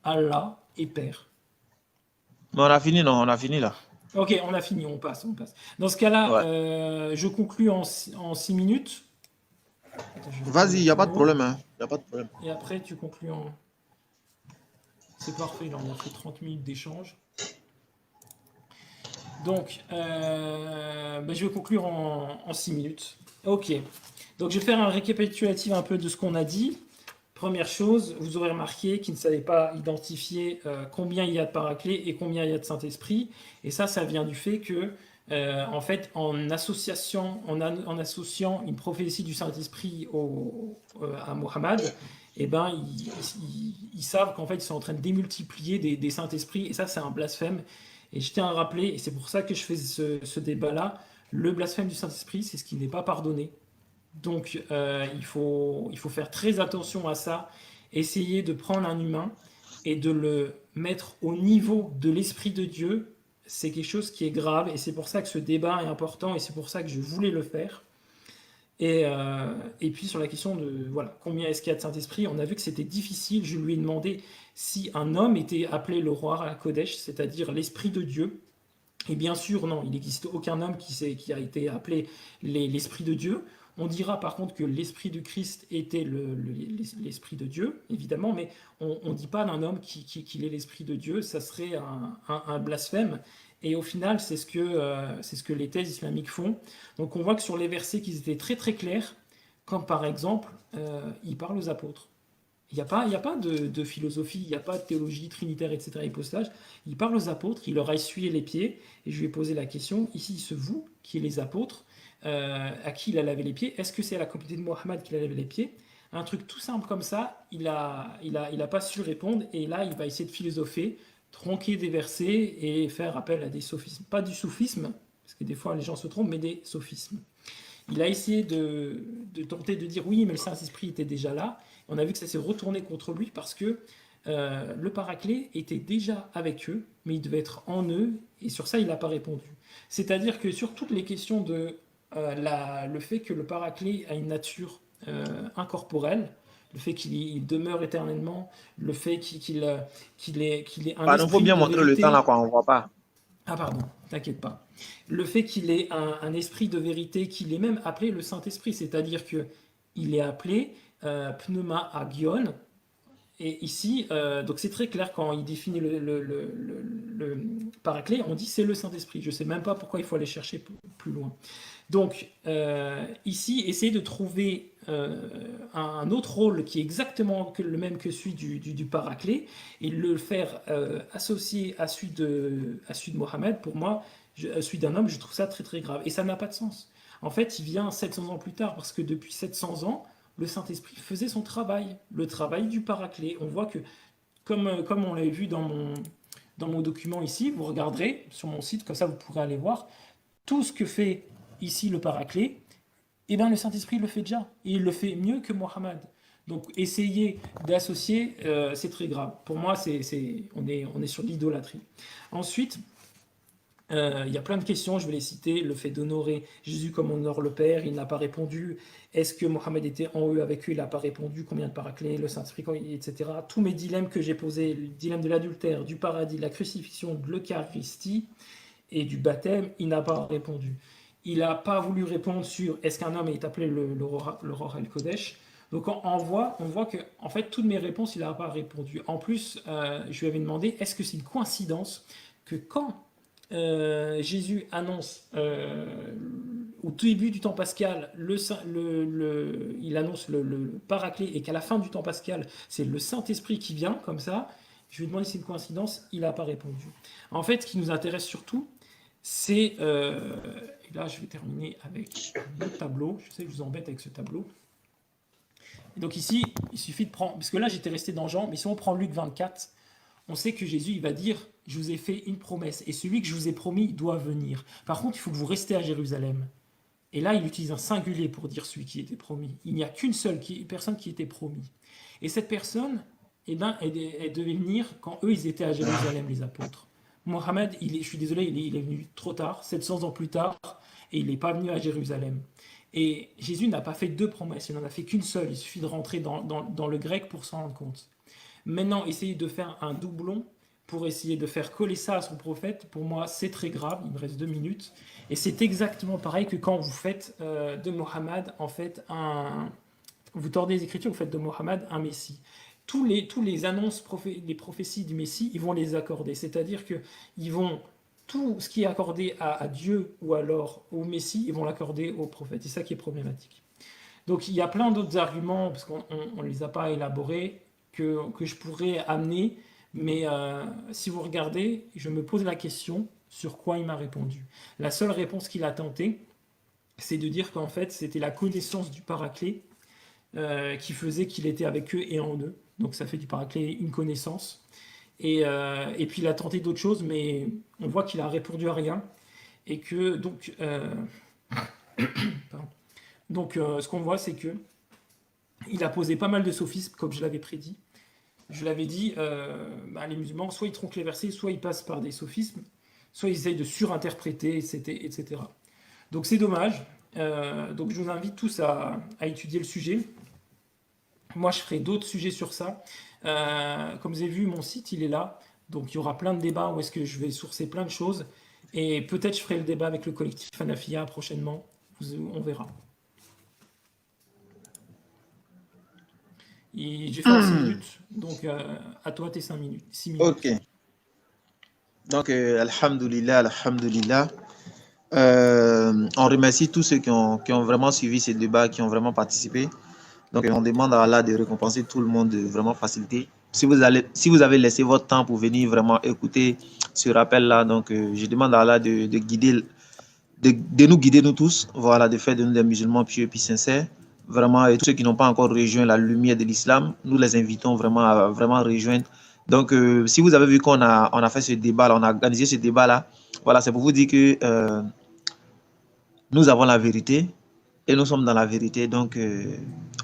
Allah est Père? Mais on a fini, non? On a fini là. Ok, on a fini, on passe. Dans ce cas-là, Ouais. je conclus en 6 minutes. Attends, je vais Vas-y, prendre il n'y a le pas de chrono. problème, hein. Y a pas de problème. Et après, tu conclus en... C'est parfait, là, on a fait 30 minutes d'échange. Donc, je vais conclure en 6 minutes. Ok. Donc, je vais faire un récapitulatif un peu de ce qu'on a dit. Première chose, vous aurez remarqué qu'ils ne savaient pas identifier combien il y a de Paraclet et combien il y a de Saint-Esprit. Et ça vient du fait que, en fait, en associant une prophétie du Saint-Esprit à Mohammed, eh ben, ils savent qu'en fait, ils sont en train de démultiplier des Saint-Esprits. Et ça, c'est un blasphème. Et je tiens à rappeler, et c'est pour ça que je fais ce débat-là, le blasphème du Saint-Esprit, c'est ce qui n'est pas pardonné. Donc, il faut faire très attention à ça, essayer de prendre un humain et de le mettre au niveau de l'Esprit de Dieu. C'est quelque chose qui est grave, et c'est pour ça que ce débat est important, et c'est pour ça que je voulais le faire. Et puis sur la question de voilà, combien est-ce qu'il y a de Saint-Esprit, on a vu que c'était difficile. Je lui ai demandé si un homme était appelé le roi à Kodesh, c'est-à-dire l'Esprit de Dieu. Et bien sûr, non, il n'existe aucun homme qui a été appelé l'Esprit de Dieu. On dira par contre que l'esprit de Christ était l'esprit de Dieu, évidemment, mais on ne dit pas d'un homme qu'il est l'esprit de Dieu, ça serait un blasphème. Et au final, c'est ce que les thèses islamiques font. Donc on voit que sur les versets qu'ils étaient très très clairs, comme par exemple, il parle aux apôtres. Il n'y a pas de philosophie, il n'y a pas de théologie trinitaire, etc. hypostage. Il parle aux apôtres, il leur a essuyé les pieds, et je lui ai posé la question, ici, ce vous, qui est les apôtres, à qui il a lavé les pieds, est-ce que c'est à la communauté de Mohammed qu'il a lavé les pieds? Un truc tout simple comme ça, il a pas su répondre, et là, il va essayer de philosopher, tronquer des versets, et faire appel à des sophismes. Pas du soufisme, parce que des fois les gens se trompent, mais des sophismes. Il a essayé de tenter de dire oui, mais le Saint-Esprit était déjà là. On a vu que ça s'est retourné contre lui parce que le Paraclet était déjà avec eux, mais il devait être en eux, et sur ça, il n'a pas répondu. C'est-à-dire que sur toutes les questions de le fait que le Paraclet a une nature incorporelle, le fait qu'il demeure éternellement, le fait qu'il est un Pardon, il faut esprit bien de montrer le vérité. temps là, quoi, on ne voit pas. Ah pardon, t'inquiète pas. Le fait qu'il ait un esprit de vérité, qu'il est même appelé le Saint-Esprit, c'est-à-dire que il est appelé pneuma agion, et ici, donc c'est très clair quand il définit le Paraclet, on dit c'est le Saint-Esprit. Je ne sais même pas pourquoi il faut aller chercher plus loin. Donc ici, essayer de trouver un autre rôle qui est exactement le même que celui du Paraclet et le faire associer à celui de Mohammed, pour moi, celui d'un homme, je trouve ça très très grave. Et ça n'a pas de sens. En fait, il vient 700 ans plus tard parce que depuis 700 ans, le Saint-Esprit faisait son travail, le travail du Paraclet. On voit que, comme on l'a vu dans mon document ici, vous regarderez sur mon site, comme ça vous pourrez aller voir, tout ce que fait ici le Paraclet, eh bien le Saint-Esprit le fait déjà, et il le fait mieux que Mohammed. Donc essayer d'associer, c'est très grave. Pour moi, on est sur l'idolâtrie. Ensuite, il y a plein de questions, je vais les citer. Le fait d'honorer Jésus comme on honore le Père, il n'a pas répondu. Est-ce que Mohammed était en eux avec eux, il n'a pas répondu. Combien de paraclés, le Saint-Esprit, etc. Tous mes dilemmes que j'ai posés, le dilemme de l'adultère, du paradis, de la crucifixion, de l'Eucharistie et du baptême, il n'a pas répondu. Il n'a pas voulu répondre sur est-ce qu'un homme est appelé le Ror el-Kodesh. Donc on voit que en fait toutes mes réponses il n'a pas répondu. En plus, je lui avais demandé est-ce que c'est une coïncidence que quand Jésus annonce au tout début du temps pascal, il annonce le Paraclet et qu'à la fin du temps pascal, c'est le Saint-Esprit qui vient comme ça. Je lui ai demandé si c'est une coïncidence, il n'a pas répondu. En fait, ce qui nous intéresse surtout, c'est... et là, je vais terminer avec le tableau. Je sais que je vous embête avec ce tableau. Et donc ici, il suffit de prendre... Parce que là, j'étais resté dans Jean, mais si on prend Luc 24, on sait que Jésus, il va dire, je vous ai fait une promesse, et celui que je vous ai promis doit venir. Par contre, il faut que vous restiez à Jérusalem. Et là, il utilise un singulier pour dire celui qui était promis. Il n'y a qu'une seule personne qui était promis. Et cette personne, eh ben, elle devait venir quand eux, ils étaient à Jérusalem, les apôtres. Mohammed, je suis désolé, il est venu trop tard, 700 ans plus tard, et il n'est pas venu à Jérusalem. Et Jésus n'a pas fait deux promesses, il n'en a fait qu'une seule. Il suffit de rentrer dans le grec pour s'en rendre compte. Maintenant, essayer de faire un doublon pour essayer de faire coller ça à son prophète, pour moi, c'est très grave. Il me reste 2 minutes. Et c'est exactement pareil que quand vous faites de Mohammed, en fait, vous tordez les Écritures, vous faites de Mohammed un Messie. Tous les annonces, les prophéties du Messie, ils vont les accorder. C'est-à-dire que ils vont tout ce qui est accordé à Dieu ou alors au Messie, ils vont l'accorder au prophète. C'est ça qui est problématique. Donc il y a plein d'autres arguments, parce qu'on ne les a pas élaborés, que je pourrais amener, mais si vous regardez, je me pose la question sur quoi il m'a répondu. La seule réponse qu'il a tenté, c'est de dire qu'en fait c'était la connaissance du Paraclet qui faisait qu'il était avec eux et en eux. Donc ça fait du Paraclet une connaissance. Et puis il a tenté d'autres choses, mais on voit qu'il a répondu à rien. Et que donc, ce qu'on voit, c'est que il a posé pas mal de sophismes, comme je l'avais prédit. Je l'avais dit, les musulmans, soit ils tronquent les versets, soit ils passent par des sophismes, soit ils essayent de surinterpréter, etc. Donc c'est dommage. Donc je vous invite tous à étudier le sujet. Moi, je ferai d'autres sujets sur ça. Comme vous avez vu, mon site, il est là. Donc il y aura plein de débats où est-ce que je vais sourcer plein de choses. Et peut-être je ferai le débat avec le collectif Hanafiya prochainement. On verra. Je vais faire 6 minutes, donc à toi tes 5 minutes, 6 minutes. Ok. Donc, alhamdulillah, alhamdulillah. On remercie tous ceux qui ont vraiment suivi ces débats, qui ont vraiment participé. Donc, on demande à Allah de récompenser tout le monde, de vraiment faciliter. Si vous avez laissé votre temps pour venir vraiment écouter ce rappel-là, donc je demande à Allah de guider, de nous guider nous tous, voilà, de faire de nous des musulmans pieux et sincères. Vraiment, et tous ceux qui n'ont pas encore rejoint la lumière de l'islam, nous les invitons vraiment à vraiment rejoindre. Donc, si vous avez vu qu'on a fait ce débat-là, on a organisé ce débat-là, voilà, c'est pour vous dire que nous avons la vérité et nous sommes dans la vérité. Donc,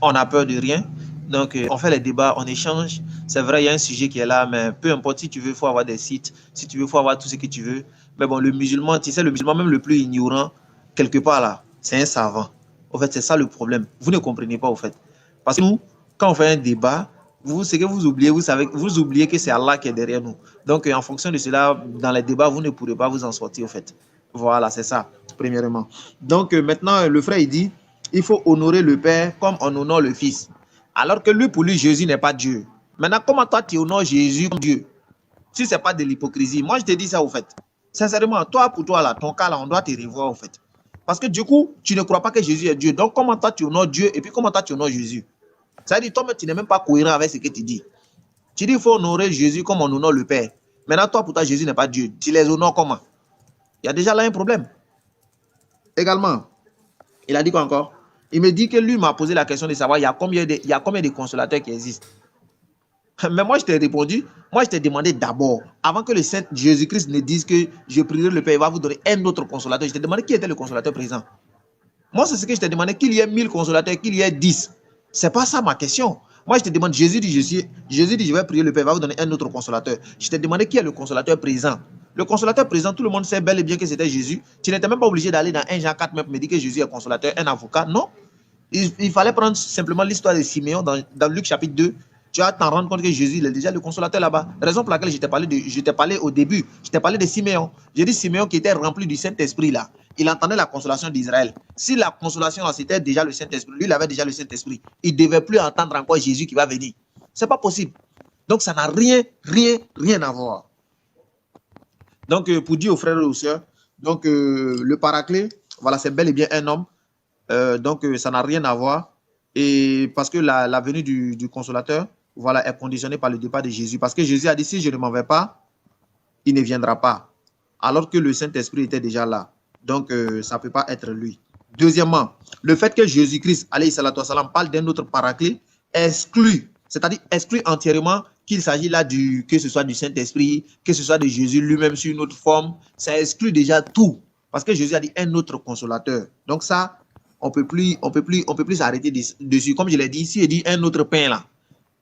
on n'a peur de rien. Donc, on fait les débats, on échange. C'est vrai, il y a un sujet qui est là, mais peu importe, si tu veux, il faut avoir des sites. Si tu veux, il faut avoir tout ce que tu veux. Mais bon, le musulman, tu sais, le musulman, même le plus ignorant, quelque part là, c'est un savant. En fait, c'est ça le problème. Vous ne comprenez pas, au fait. Parce que nous, quand on fait un débat, ce que vous oubliez, vous oubliez que c'est Allah qui est derrière nous. Donc, en fonction de cela, dans les débats, vous ne pourrez pas vous en sortir, au fait. Voilà, c'est ça, premièrement. Donc, maintenant, le frère, il dit, il faut honorer le Père comme on honore le Fils. Alors que lui, pour lui, Jésus n'est pas Dieu. Maintenant, comment toi, tu honores Jésus comme Dieu? Si ce n'est pas de l'hypocrisie. Moi, je te dis ça, au fait. Sincèrement, toi, pour toi, là, ton cas, là, on doit te revoir, au fait. Parce que du coup, tu ne crois pas que Jésus est Dieu. Donc, comment toi, tu honores Dieu et puis comment toi, tu honores Jésus? Ça veut dire, toi, tu n'es même pas cohérent avec ce que tu dis. Tu dis, il faut honorer Jésus comme on honore le Père. Maintenant, toi, pour toi, Jésus n'est pas Dieu. Tu les honores comment? Il y a déjà là un problème. Également, il a dit quoi encore? Il me dit que lui m'a posé la question de savoir il y a combien de consolateurs qui existent. Mais moi, je t'ai répondu, moi, je t'ai demandé d'abord, avant que le Saint Jésus-Christ ne dise que je prierai le Père, il va vous donner un autre consolateur. Je t'ai demandé qui était le consolateur présent. Moi, c'est ce que je t'ai demandé, qu'il y ait 1000 consolateurs, qu'il y ait 10. C'est pas ça ma question. Moi, je te demande, Jésus dit, je vais prier le Père, il va vous donner un autre consolateur. Je t'ai demandé qui est le consolateur présent. Le consolateur présent, tout le monde sait bel et bien que c'était Jésus. Tu n'étais même pas obligé d'aller dans 1 Jean 4 même, me dire que Jésus est consolateur, un avocat. Non. Il fallait prendre simplement l'histoire de Siméon dans Luc chapitre 2. Tu vas t'en rendre compte que Jésus, il est déjà le consolateur là-bas. Raison pour laquelle je t'ai parlé au début, je t'ai parlé de Siméon. J'ai dit Siméon qui était rempli du Saint-Esprit là. Il entendait la consolation d'Israël. Si la consolation là, c'était déjà le Saint-Esprit, lui, il avait déjà le Saint-Esprit. Il ne devait plus entendre encore Jésus qui va venir. Ce n'est pas possible. Donc, ça n'a rien à voir. Donc, pour dire aux frères et aux sœurs, donc, le Paraclet, voilà, c'est bel et bien un homme. Donc, ça n'a rien à voir. Et parce que la venue du consolateur, voilà, est conditionnée par le départ de Jésus. Parce que Jésus a dit, si je ne m'en vais pas, il ne viendra pas. Alors que le Saint-Esprit était déjà là. Donc, ça ne peut pas être lui. Deuxièmement, le fait que Jésus-Christ, alayhi salatu wassalam, parle d'un autre Paraclet, exclut, c'est-à-dire exclut entièrement qu'il s'agit là que ce soit du Saint-Esprit, que ce soit de Jésus lui-même sur une autre forme. Ça exclut déjà tout. Parce que Jésus a dit un autre consolateur. Donc ça, on peut plus s'arrêter dessus. Comme je l'ai dit, si il dit un autre pain là,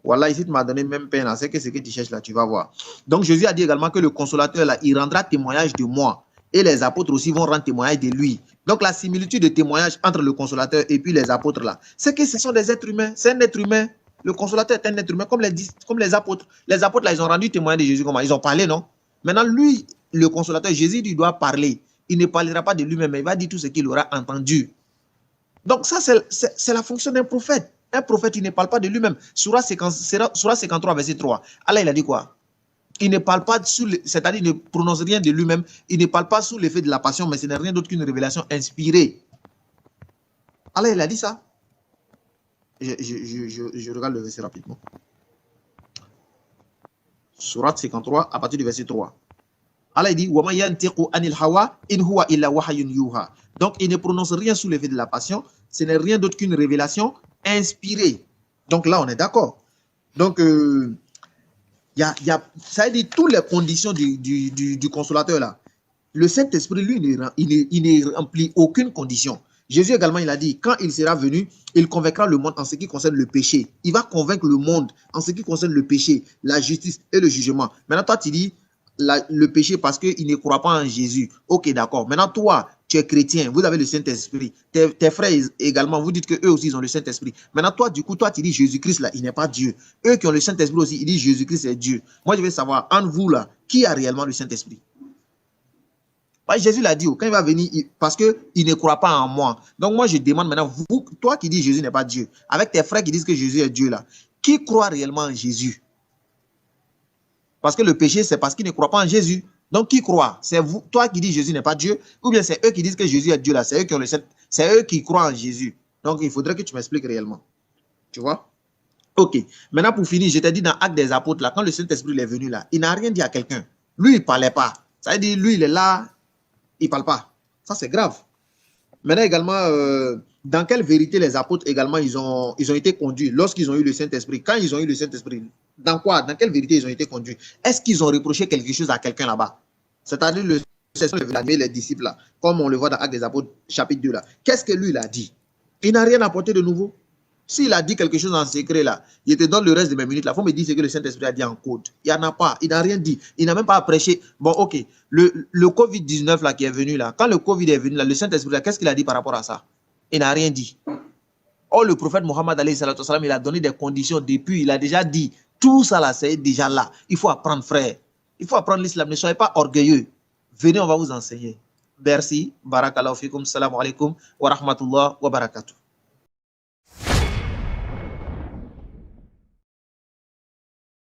voilà, ici tu m'as donné même pain là, c'est que ce que tu cherches là, tu vas voir. Donc Jésus a dit également que le consolateur là, il rendra témoignage de moi. Et les apôtres aussi vont rendre témoignage de lui. Donc la similitude de témoignage entre le consolateur et puis les apôtres là, c'est que ce sont des êtres humains. C'est un être humain. Le consolateur est un être humain comme les apôtres. Les apôtres là, ils ont rendu témoignage de Jésus comment? Ils ont parlé, non? Maintenant, lui, le consolateur, Jésus, il doit parler. Il ne parlera pas de lui-même, mais il va dire tout ce qu'il aura entendu. Donc ça, c'est la fonction d'un prophète. Un prophète, il ne parle pas de lui-même. Surah 53, verset 3. Allah, il a dit quoi? Il ne parle pas, c'est-à-dire il ne prononce rien de lui-même. Il ne parle pas sous l'effet de la passion, mais ce n'est rien d'autre qu'une révélation inspirée. Allah, il a dit ça. Je regarde le verset rapidement. Surah 53, à partir du verset 3. Allah dit donc il ne prononce rien sous l'effet de la passion, ce n'est rien d'autre qu'une révélation inspirée. Donc là on est d'accord. Donc ça veut dire toutes les conditions du consolateur là. Le Saint-Esprit lui il ne remplit aucune condition. Jésus également il a dit quand il sera venu, il convaincra le monde en ce qui concerne le péché. Il va convaincre le monde en ce qui concerne le péché, la justice et le jugement. Maintenant toi tu dis le péché parce qu'il ne croit pas en Jésus. Ok, d'accord. Maintenant, toi, tu es chrétien, vous avez le Saint-Esprit. Tes frères également, vous dites qu'eux aussi, ils ont le Saint-Esprit. Maintenant, toi, du coup, toi, tu dis Jésus-Christ, là, il n'est pas Dieu. Eux qui ont le Saint-Esprit aussi, ils disent Jésus-Christ est Dieu. Moi, je veux savoir, entre vous, là, qui a réellement le Saint-Esprit? Jésus l'a dit, quand il va venir, parce qu'il ne croit pas en moi. Donc, moi, je demande maintenant, toi qui dis Jésus n'est pas Dieu, avec tes frères qui disent que Jésus est Dieu, là, Qui croit réellement en Jésus? Parce que le péché, c'est parce qu'il ne croit pas en Jésus. Donc, qui croit? C'est vous, toi qui dis Jésus n'est pas Dieu, ou bien c'est eux qui disent que Jésus est Dieu là, c'est eux qui ont c'est eux qui croient en Jésus. Donc, il faudrait que tu m'expliques réellement. Tu vois? Ok. Maintenant, pour finir, je t'ai dit dans Actes des Apôtres, là, quand le Saint-Esprit est venu là, il n'a rien dit à quelqu'un. Lui, il ne parlait pas. Ça veut dire, lui, il est là, il ne parle pas. Ça, c'est grave. Maintenant, également, dans quelle vérité les apôtres également, ils ont été conduits lorsqu'ils ont eu le Saint-Esprit? Quand ils ont eu le Saint-Esprit, dans quoi? Dans quelle vérité ils ont été conduits? Est-ce qu'ils ont reproché quelque chose à quelqu'un là-bas? C'est-à-dire le Saint-Esprit, les disciples là, comme on le voit dans Actes des Apôtres, chapitre 2 là. Qu'est-ce que lui, il a dit? Il n'a rien apporté de nouveau. S'il a dit quelque chose en secret là, il te donne le reste de mes minutes là. Il faut me dire ce que le Saint-Esprit a dit en code. Il n'y en a pas. Il n'a rien dit. Il n'a même pas prêché. Bon, ok. Le Covid-19 là qui est venu là, quand le Covid est venu là, le Saint-Esprit là, qu'est-ce qu'il a dit par rapport à ça? Il n'a rien dit. Or, le prophète Mohammed alayhi salatu wasalam, il a donné des conditions depuis. Il a déjà dit, tout ça là, c'est déjà là. Il faut apprendre, frère. Il faut apprendre l'islam. Ne soyez pas orgueilleux. Venez, on va vous enseigner. Merci. Barakallahu fikum. Salam alaikum wa rahmatullah wa barakatuh.